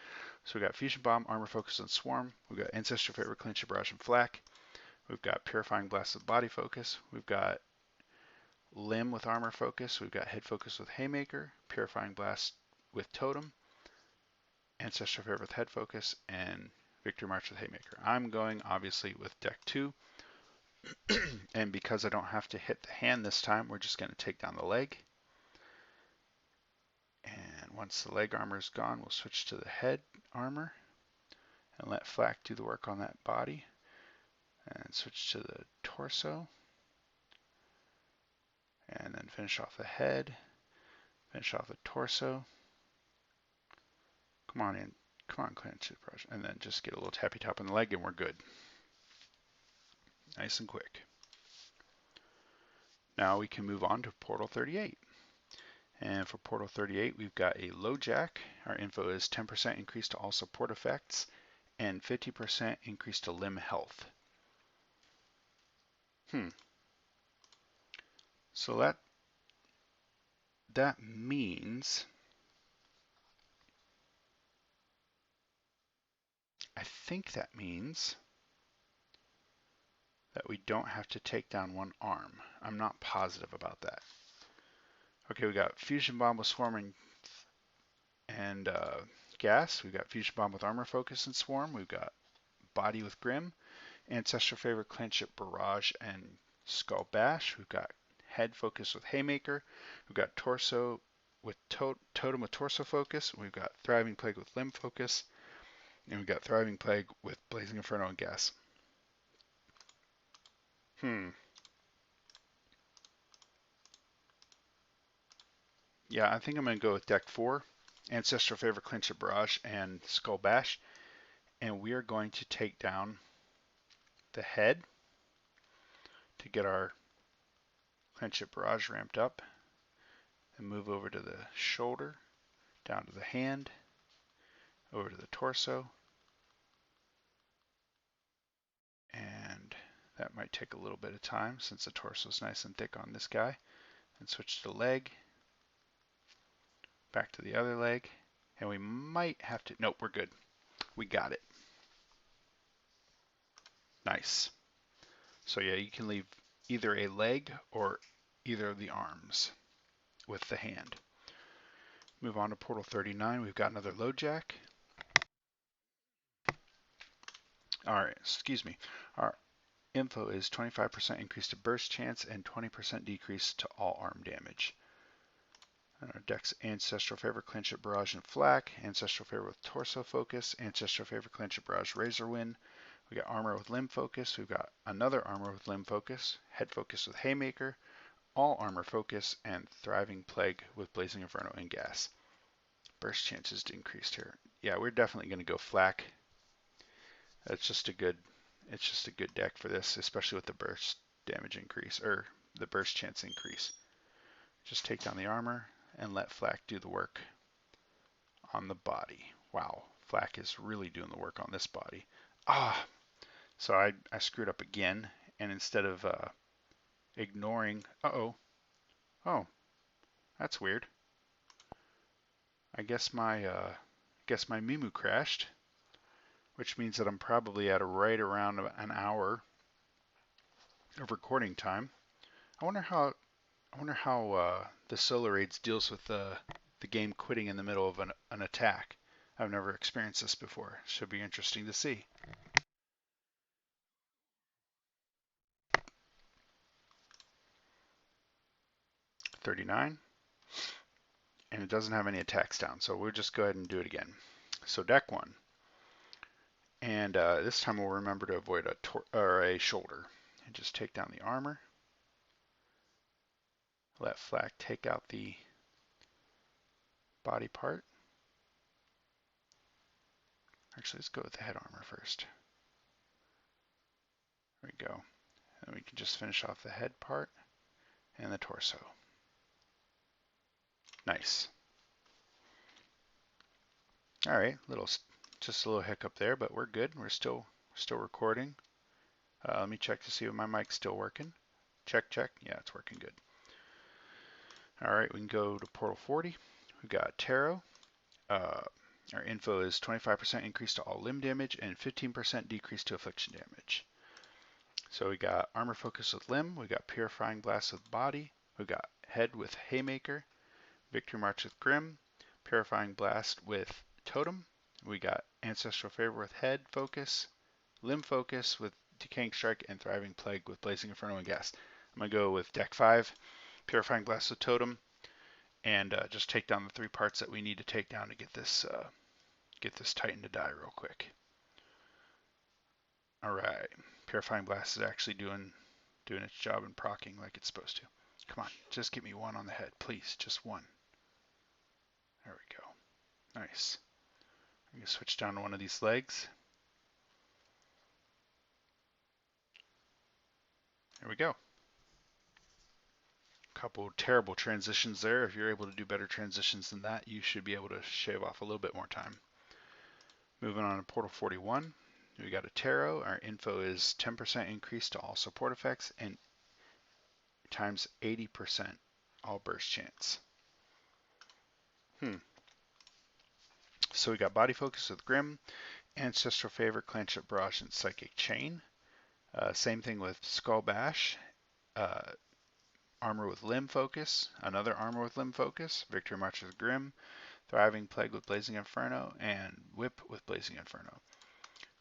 So we got Fusion Bomb, Armor Focus, and Swarm. We've got Ancestral Favor, Clinch, Barrage, and Flak. We've got Purifying Blast with Body Focus. We've got Limb with Armor Focus. We've got Head Focus with Haymaker, Purifying Blast with Totem, Ancestral Favor with Head Focus, and Victory March with Haymaker. I'm going, obviously, with deck 2. And because I don't have to hit the hand this time, we're just going to take down the leg. And once the leg armor is gone, we'll switch to the head armor and let Flak do the work on that body. And switch to the torso. And then finish off the head. Finish off the torso. Come on in. Come on, clench it, brush. And then just get a little tappy tap on the leg and we're good. Nice and quick. Now we can move on to Portal 38. And for Portal 38, we've got a low jack. Our info is 10% increase to all support effects and 50% increase to limb health. So that means I think that means that we don't have to take down one arm. I'm not positive about that. Okay, we got Fusion Bomb with Swarm and Gas. We've got Fusion Bomb with Armor Focus and Swarm. We've got Body with Grim, Ancestral Favor, Clinch It, Barrage, and Skull Bash. We've got Head Focus with Haymaker. We've got Torso with Totem with Torso Focus. We've got Thriving Plague with Limb Focus. And we've got Thriving Plague with Blazing Inferno and Gas. Yeah, I think I'm going to go with deck 4. Ancestral Favor, Clinch It, Barrage, and Skull Bash. And we are going to take down the head to get our Clinch It, Barrage ramped up. And move over to the shoulder, down to the hand, over to the torso. And that might take a little bit of time since the torso is nice and thick on this guy. And switch to the leg. Back to the other leg. And we might have to, nope, we're good. We got it. Nice. So yeah, you can leave either a leg or either of the arms with the hand. Move on to Portal 39. We've got another low jack. Alright, excuse me. Our info is 25% increase to burst chance and 20% decrease to all arm damage. And our deck's Ancestral Favor, Clinch It, Barrage, and Flak. Ancestral Favor with Torso Focus. Ancestral Favor, Clinch It, Barrage, Razor Wind. We got Armor with Limb Focus. We've got another Armor with Limb Focus. Head Focus with Haymaker. All Armor Focus. And Thriving Plague with Blazing Inferno and Gas. Burst chances increased here. Yeah, we're definitely going to go Flak. It's just a good deck for this, especially with the burst damage increase, or the burst chance increase. Just take down the armor and let Flak do the work on the body. Wow, Flak is really doing the work on this body. So I screwed up again, and instead of ignoring, oh, that's weird. I guess my Mimu crashed, which means that I'm probably at right around an hour of recording time. I wonder how the Solar Raids deals with the game quitting in the middle of an attack. I've never experienced this before. Should be interesting to see. 39, and it doesn't have any attacks down, so we'll just go ahead and do it again. So deck 1, and this time we'll remember to avoid a shoulder, and just take down the armor. Let Flak take out the body part. Actually, let's go with the head armor first. There we go. And we can just finish off the head part and the torso. Nice. All right, just a little hiccup there, but we're good. We're still recording. Let me check to see if my mic's still working. Check, check. Yeah, it's working good. All right, we can go to Portal 40. We've got Tarot. Our info is 25% increase to all limb damage and 15% decrease to affliction damage. So we got Armor Focus with Limb. We got Purifying Blast with Body. We got Head with Haymaker. Victory March with Grim. Purifying Blast with Totem. We got Ancestral Favor with Head Focus. Limb Focus with Decaying Strike, and Thriving Plague with Blazing Inferno and Gas. I'm going to go with deck 5, Purifying Blast with Totem, and just take down the 3 parts that we need to take down to get this Titan to die real quick. Alright, Purifying Blast is actually doing its job and proccing like it's supposed to. Come on, just get me 1 on the head, please, just 1. There we go. Nice. I'm going to switch down to one of these legs. There we go. Couple terrible transitions there. If you're able to do better transitions than that, you should be able to shave off a little bit more time. Moving on to Portal 41, we got a Tarot. Our info is 10% increase to all support effects and times 80% all burst chance. So we got Body Focus with Grim, Ancestral Favor, Clanship Barrage, and Psychic Chain. Same thing with Skull Bash. Armor with Limb Focus, another Armor with Limb Focus, Victory March with Grim, Thriving Plague with Blazing Inferno, and Whip with Blazing Inferno.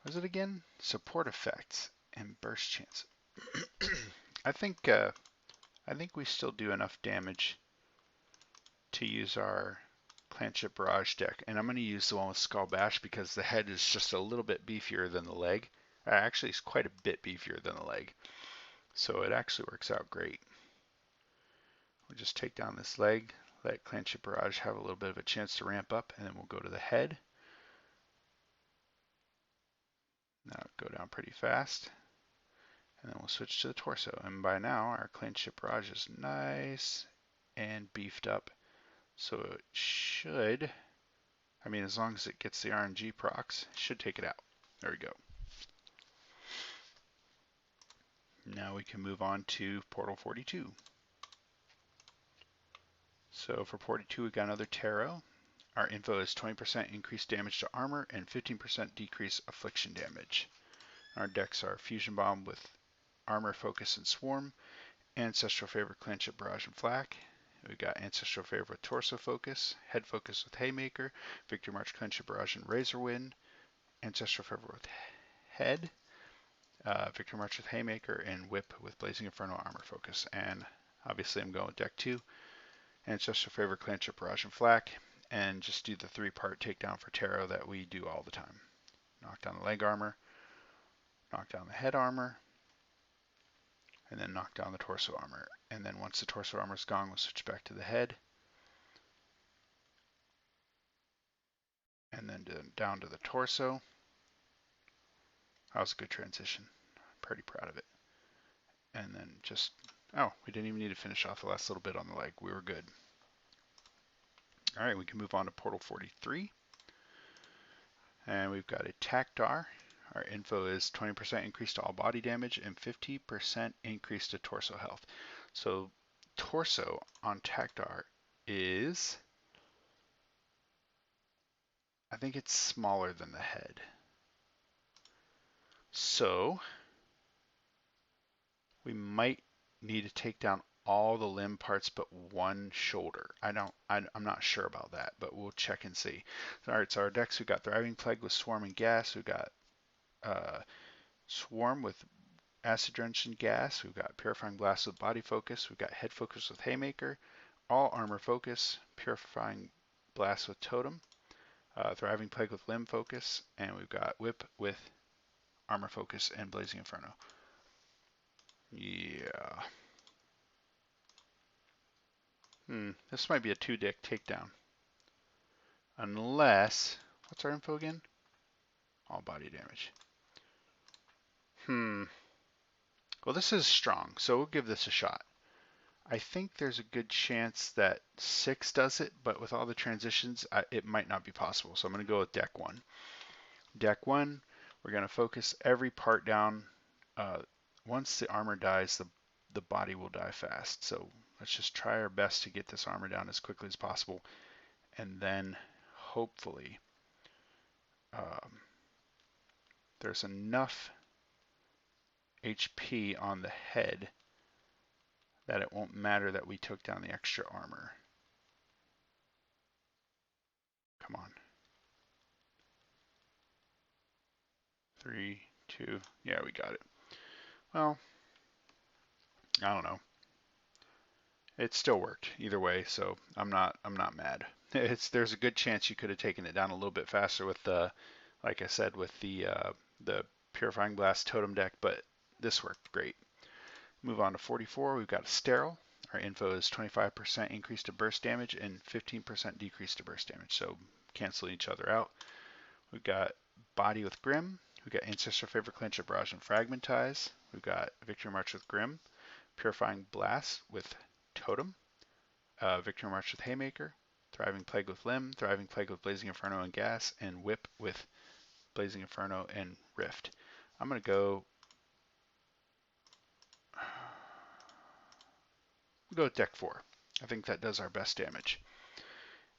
What is it again? Support effects and burst chance. I think we still do enough damage to use our Clanship Barrage deck, and I'm going to use the one with Skull Bash because the head is just a little bit beefier than the leg. Actually, it's quite a bit beefier than the leg, so it actually works out great. We'll just take down this leg, let Clanship Barrage have a little bit of a chance to ramp up, and then we'll go to the head. Now go down pretty fast, and then we'll switch to the torso. And by now, our Clanship Barrage is nice and beefed up, so it should, I mean, as long as it gets the RNG procs, it should take it out. There we go. Now we can move on to Portal 42. So for 42, we got another Tarot. Our info is 20% increased damage to armor and 15% decrease affliction damage. Our decks are Fusion Bomb with Armor, Focus, and Swarm, Ancestral Favor, Clanship, Barrage, and Flak. We got Ancestral Favor with Torso Focus, Head Focus with Haymaker, Victory March, Clanship, Barrage, and Razor Wind, Ancestral Favor with Head, Victory March with Haymaker, and Whip with Blazing Inferno Armor Focus. And obviously I'm going with deck 2, Ancestral Favor, Clanship, Barrage, and Flak, and just do the 3-part takedown for Tarot that we do all the time. Knock down the leg armor, knock down the head armor, and then knock down the torso armor. And then once the torso armor is gone, we'll switch back to the head, and then down to the torso. That was a good transition. I'm pretty proud of it. And then just, oh, we didn't even need to finish off the last little bit on the leg. We were good. All right, we can move on to Portal 43. And we've got a Tactar. Our info is 20% increase to all body damage and 50% increase to torso health. So torso on Tactar is, I think it's smaller than the head. So We might need to take down all the limb parts but one shoulder. I'm not sure about that, but we'll check and see. All right, so our decks, we've got Thriving Plague with Swarm and Gas. We've got Swarm with Acid Drench and Gas. We've got Purifying Blast with Body Focus. We've got Head Focus with Haymaker. All Armor Focus. Purifying Blast with Totem. Thriving Plague with Limb Focus. And we've got Whip with Armor Focus and Blazing Inferno. Yeah. This might be a 2-deck takedown. Unless, what's our info again? All body damage. Well, this is strong, so we'll give this a shot. I think there's a good chance that 6 does it, but with all the transitions, it might not be possible. So I'm going to go with deck 1. Deck 1, we're going to focus every part down. Once the armor dies, the body will die fast. So let's just try our best to get this armor down as quickly as possible. And then hopefully there's enough HP on the head that it won't matter that we took down the extra armor. Come on. 3, 2, yeah, we got it. Well, I don't know. It still worked either way, so I'm not mad. There's a good chance you could have taken it down a little bit faster with the, like I said, with the Purifying Blast Totem deck, but this worked great. Move on to 44. We've got a Sterile. Our info is 25% increase to burst damage and 15% decrease to burst damage, so cancel each other out. We've got Body with Grim. We've got Ancestral Favor, Clinch, Barrage, and Fragmentize. We've got Victory March with Grim. Purifying Blast with Totem. Victory March with Haymaker. Thriving Plague with Limb. Thriving Plague with Blazing Inferno and Gas. And Whip with Blazing Inferno and Rift. I'm going to go with deck 4. I think that does our best damage.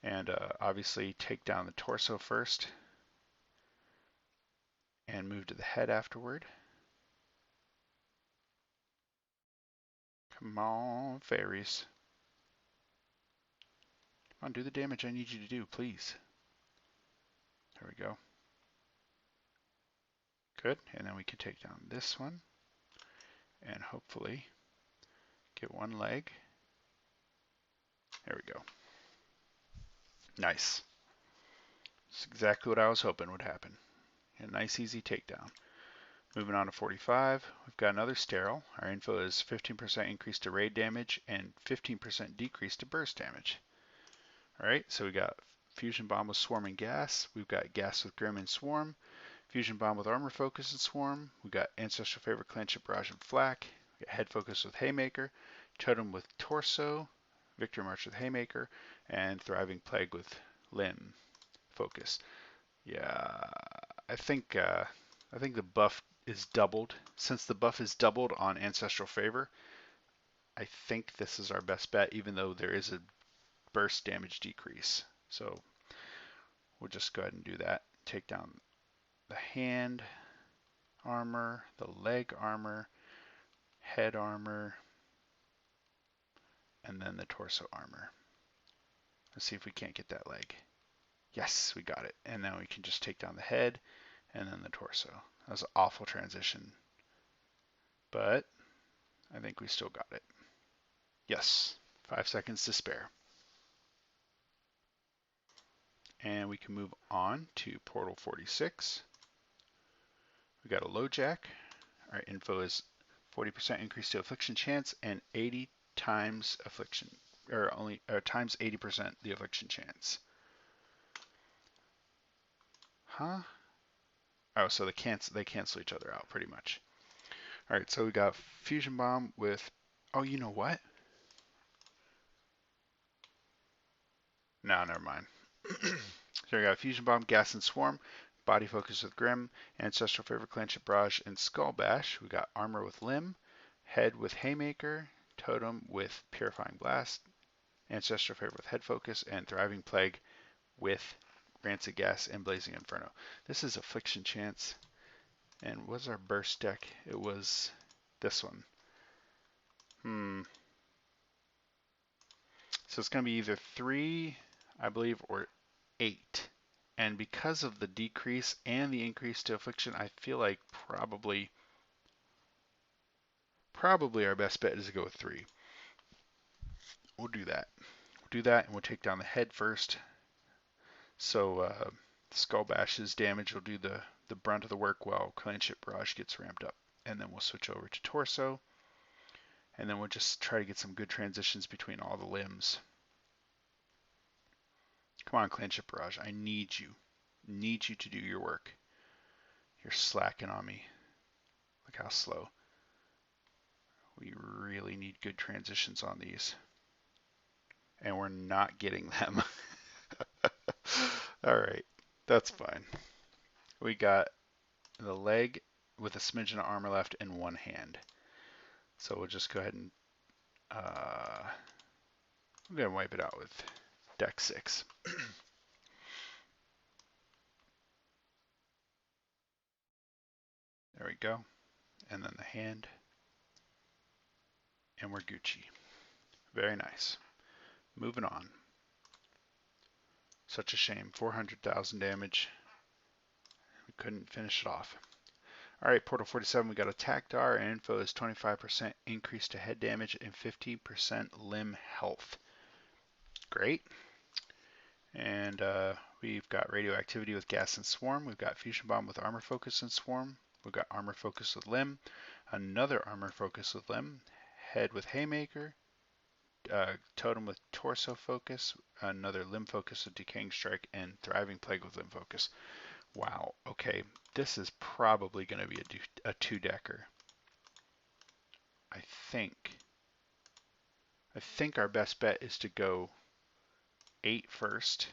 And obviously take down the torso first and move to the head afterward. Come on, fairies. Come on, do the damage I need you to do, please. There we go. Good, and then we can take down this one and hopefully get one leg. There we go. Nice. That's exactly what I was hoping would happen. A nice, easy takedown. Moving on to 45, we've got another Sterile. Our info is 15% increase to raid damage and 15% decrease to burst damage. Alright, so we got Fusion Bomb with Swarm and Gas. We've got Gas with Grim and Swarm. Fusion Bomb with Armor Focus and Swarm. We've got Ancestral Favor, Clench, Barrage, and Flak. We got Head Focus with Haymaker. Totem with Torso. Victory March with Haymaker. And Thriving Plague with Limb Focus. Yeah, I think the buff is doubled. Since the buff is doubled on Ancestral Favor, I think this is our best bet, even though there is a burst damage decrease. So we'll just go ahead and do that. Take down the hand armor, the leg armor, head armor, and then the torso armor. Let's see if we can't get that leg. Yes, we got it. And now we can just take down the head and then the torso. That was an awful transition, but I think we still got it. Yes, 5 seconds to spare. And we can move on to Portal 46. We got a LoJack. Our info is 40% increase to affliction chance and 80 times affliction, or times 80% the affliction chance. Huh? Oh, so they cancel each other out pretty much. All right, so we got Fusion Bomb with, oh, you know what? No, never mind. So we got Fusion Bomb, Gas and Swarm, Body Focus with Grim, Ancestral Favor, Clench, Barrage, and Skull Bash. We got Armor with Limb, Head with Haymaker, Totem with Purifying Blast, Ancestral Favor with Head Focus, and Thriving Plague with Rancid Gas and Blazing Inferno. This is Affliction Chance. And what's our burst deck? It was this one. Hmm. So it's going to be either 3, I believe, or 8. And because of the decrease and the increase to affliction, I feel like probably our best bet is to go with 3. We'll do that. We'll do that, and we'll take down the head first. So Skull Bash's damage will do the brunt of the work while Clanship Barrage gets ramped up. And then we'll switch over to Torso, and then we'll just try to get some good transitions between all the limbs. Come on, Clanship Barrage, I need you. Need you to do your work. You're slacking on me. Look how slow. We really need good transitions on these. And we're not getting them. All right, that's fine. We got the leg with a smidgen of armor left and one hand. So we'll just go ahead and I'm going to wipe it out with deck 6. There we go. And then the hand. And we're Gucci. Very nice. Moving on. Such a shame. 400,000 damage. We couldn't finish it off. Alright, Portal 47, we got attack DAR and info is 25% increase to head damage and 50% limb health. Great. And we've got radioactivity with gas and swarm. We've got fusion bomb with armor focus and swarm. We've got armor focus with limb. Another armor focus with limb. Head with haymaker. Totem with torso focus. Another limb focus with decaying strike. And thriving plague with limb focus. Wow. Okay. This is probably going to be a 2-decker. I think our best bet is to go 8 first.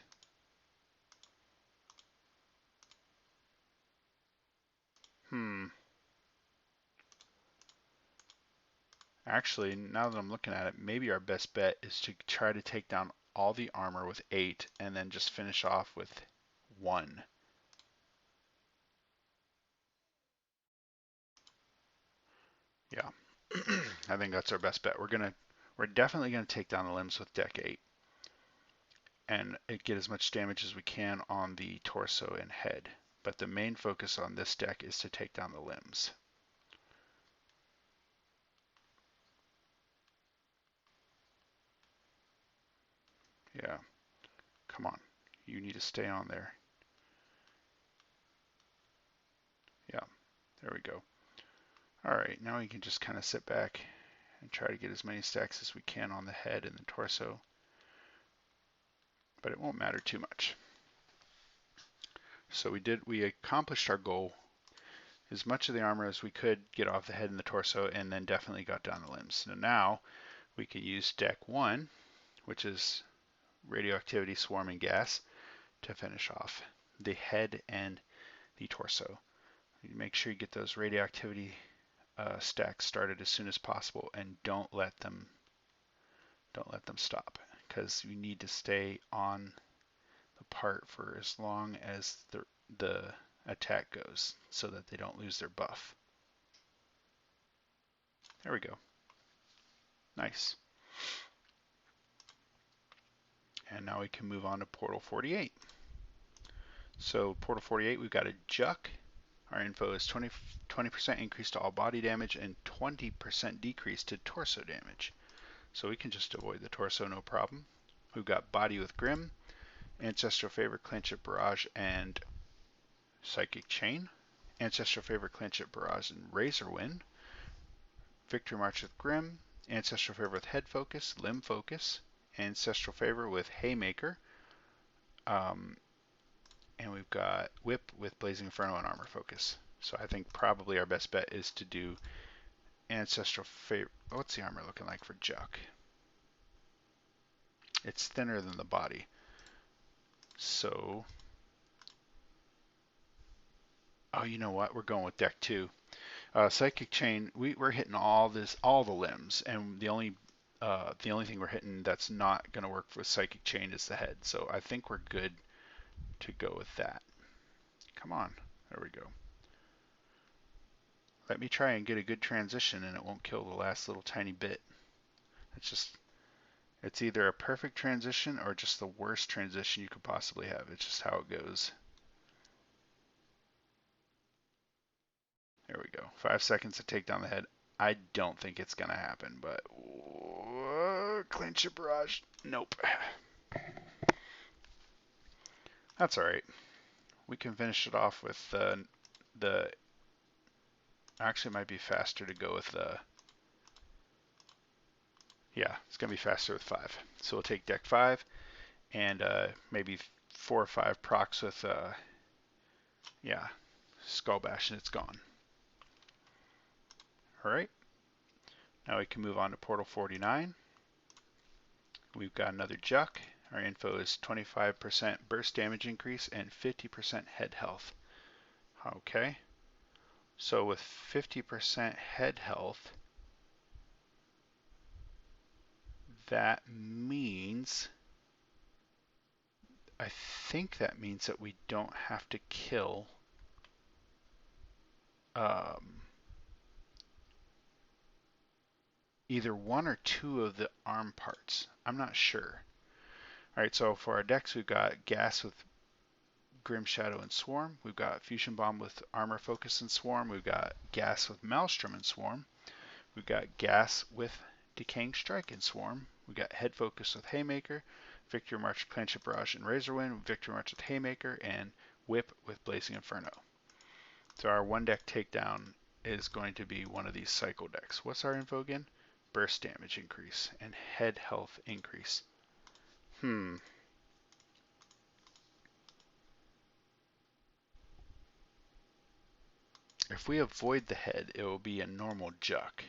Actually, now that I'm looking at it, maybe our best bet is to try to take down all the armor with 8 and then just finish off with 1. Yeah. I think that's our best bet. We're definitely gonna take down the limbs with deck 8 and get as much damage as we can on the torso and head. But the main focus on this deck is to take down the limbs. Yeah. Come on. You need to stay on there. Yeah. There we go. Alright, now we can just kind of sit back and try to get as many stacks as we can on the head and the torso. But it won't matter too much. So we accomplished our goal. As much of the armor as we could get off the head and the torso, and then definitely got down the limbs. So now we can use deck 1, which is radioactivity, swarm, and gas, to finish off the head and the torso. You make sure you get those radioactivity stacks started as soon as possible, and don't let them stop, because you need to stay on the part for as long as the attack goes, so that they don't lose their buff. There we go. Nice. And now we can move on to Portal 48. So Portal 48, we've got a Juck. Our info is 20% increase to all body damage and 20% decrease to torso damage. So we can just avoid the torso, no problem. We've got Body with Grim, Ancestral Favor, Clanship Barrage, and Psychic Chain. Ancestral Favor, Clanship Barrage, and Razor Wind. Victory March with Grim. Ancestral Favor with Head Focus, Limb Focus. Ancestral Favor with Haymaker. And we've got Whip with Blazing Inferno and Armor Focus. So I think probably our best bet is to do Ancestral Favor. What's the armor looking like for Juck? It's thinner than the body. So, oh, you know what? We're going with deck 2. Psychic Chain. We're hitting all the limbs, and the only thing we're hitting that's not going to work with Psychic Chain is the head. So I think we're good to go with that. Come on. There we go. Let me try and get a good transition and it won't kill the last little tiny bit. It's either a perfect transition or just the worst transition you could possibly have. It's just how it goes. There we go. 5 seconds to take down the head. I don't think it's going to happen, but clinch a barrage. Nope. That's all right. We can finish it off with the actually it might be faster to go with the yeah, it's going to be faster with 5. So we'll take deck 5 and maybe 4 or 5 procs with yeah, Skull Bash and it's gone. All right. Now we can move on to Portal 49. We've got another Juck. Our info is 25% burst damage increase and 50% head health. Okay. So with 50% head health, that means, I think that means that we don't have to kill either 1 or 2 of the arm parts. I'm not sure. Alright, so for our decks, we've got Gas with Grim Shadow and Swarm. We've got Fusion Bomb with Armor Focus and Swarm. We've got Gas with Maelstrom and Swarm. We've got Gas with Decaying Strike and Swarm. We've got Head Focus with Haymaker. Victory March, Clanship Barrage, and Razorwind. Victory March with Haymaker. And Whip with Blazing Inferno. So our 1-deck takedown is going to be one of these cycle decks. What's our info again? Burst damage increase and head health increase. If we avoid the head, it will be a normal Juck.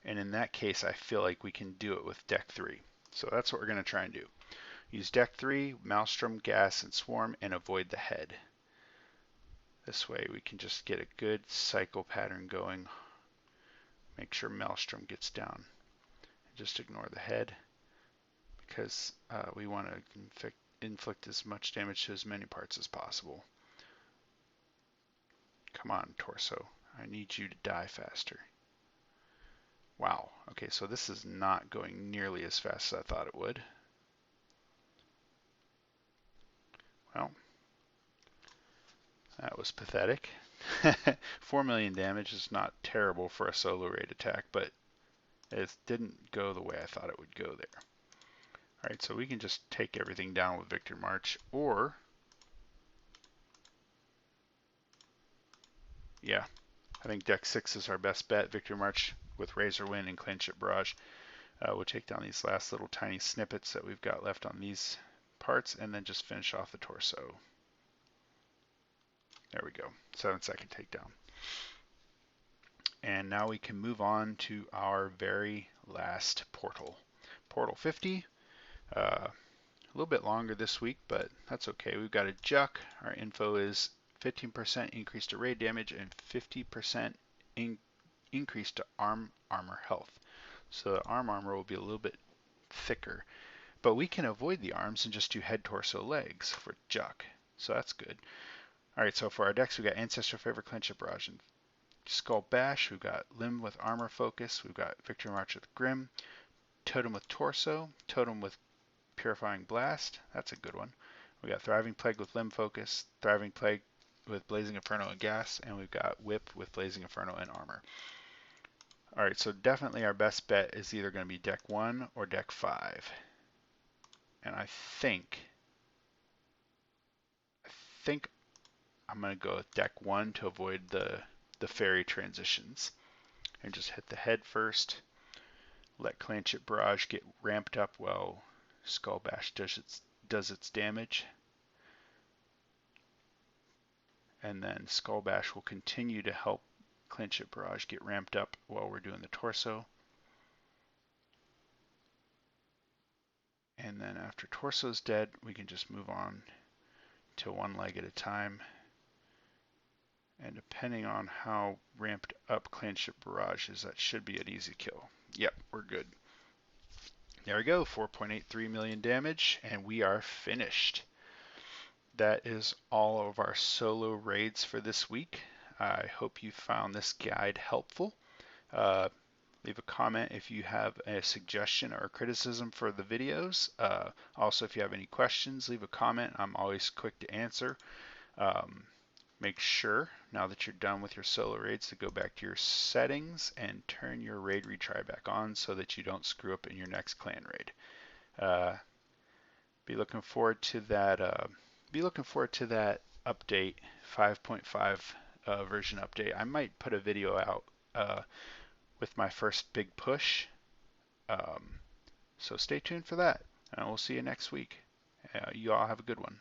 And in that case, I feel like we can do it with deck 3. So that's what we're going to try and do. Use deck 3, Maelstrom, Gas, and Swarm, and avoid the head. This way we can just get a good cycle pattern going. Make sure Maelstrom gets down. Just ignore the head because we want to inflict as much damage to as many parts as possible. Come on, Torso. I need you to die faster. Wow. Okay, so this is not going nearly as fast as I thought it would. Well, that was pathetic. 4 million damage is not terrible for a solo raid attack, but it didn't go the way I thought it would go there. Alright, so we can just take everything down with Victor March, or yeah, I think deck 6 is our best bet. Victor March with Razorwind and Clanship Barrage. We'll take down these last little tiny snippets that we've got left on these parts and then just finish off the torso. There we go, 7-second takedown. And now we can move on to our very last portal. Portal 50. A little bit longer this week, but that's okay. We've got a Juck. Our info is 15% increase to raid damage and 50% increase to armor health. So the armor will be a little bit thicker. But we can avoid the arms and just do head, torso, legs for Juck. So that's good. Alright, so for our decks, we've got Ancestral Favor, Clanship Barrage, and Skull Bash. We've got Limb with Armor Focus. We've got Victory March with Grim. Totem with Torso. Totem with Purifying Blast. That's a good one. We got Thriving Plague with Limb Focus. Thriving Plague with Blazing Inferno and Gas. And we've got Whip with Blazing Inferno and Armor. Alright, so definitely our best bet is either going to be deck 1 or deck 5. And I think I'm going to go with deck 1 to avoid the fairy transitions. And just hit the head first. Let Clanship Barrage get ramped up while Skull Bash does its damage. And then Skull Bash will continue to help Clanship Barrage get ramped up while we're doing the torso. And then after Torso's dead, we can just move on to one leg at a time. And depending on how ramped up Clanship Barrage is, that should be an easy kill. Yep, we're good. There we go, 4.83 million damage, and we are finished. That is all of our solo raids for this week. I hope you found this guide helpful. Uh, Leave a comment if you have a suggestion or criticism for the videos. Also, if you have any questions, leave a comment. I'm always quick to answer. Um, Make sure, now that you're done with your solo raids, to go back to your settings and turn your raid retry back on so that you don't screw up in your next clan raid. Uh, be looking forward to that. Be looking forward to that update, 5.5 version update. I might put a video out with my first big push. So stay tuned for that, and we'll see you next week. You all have a good one.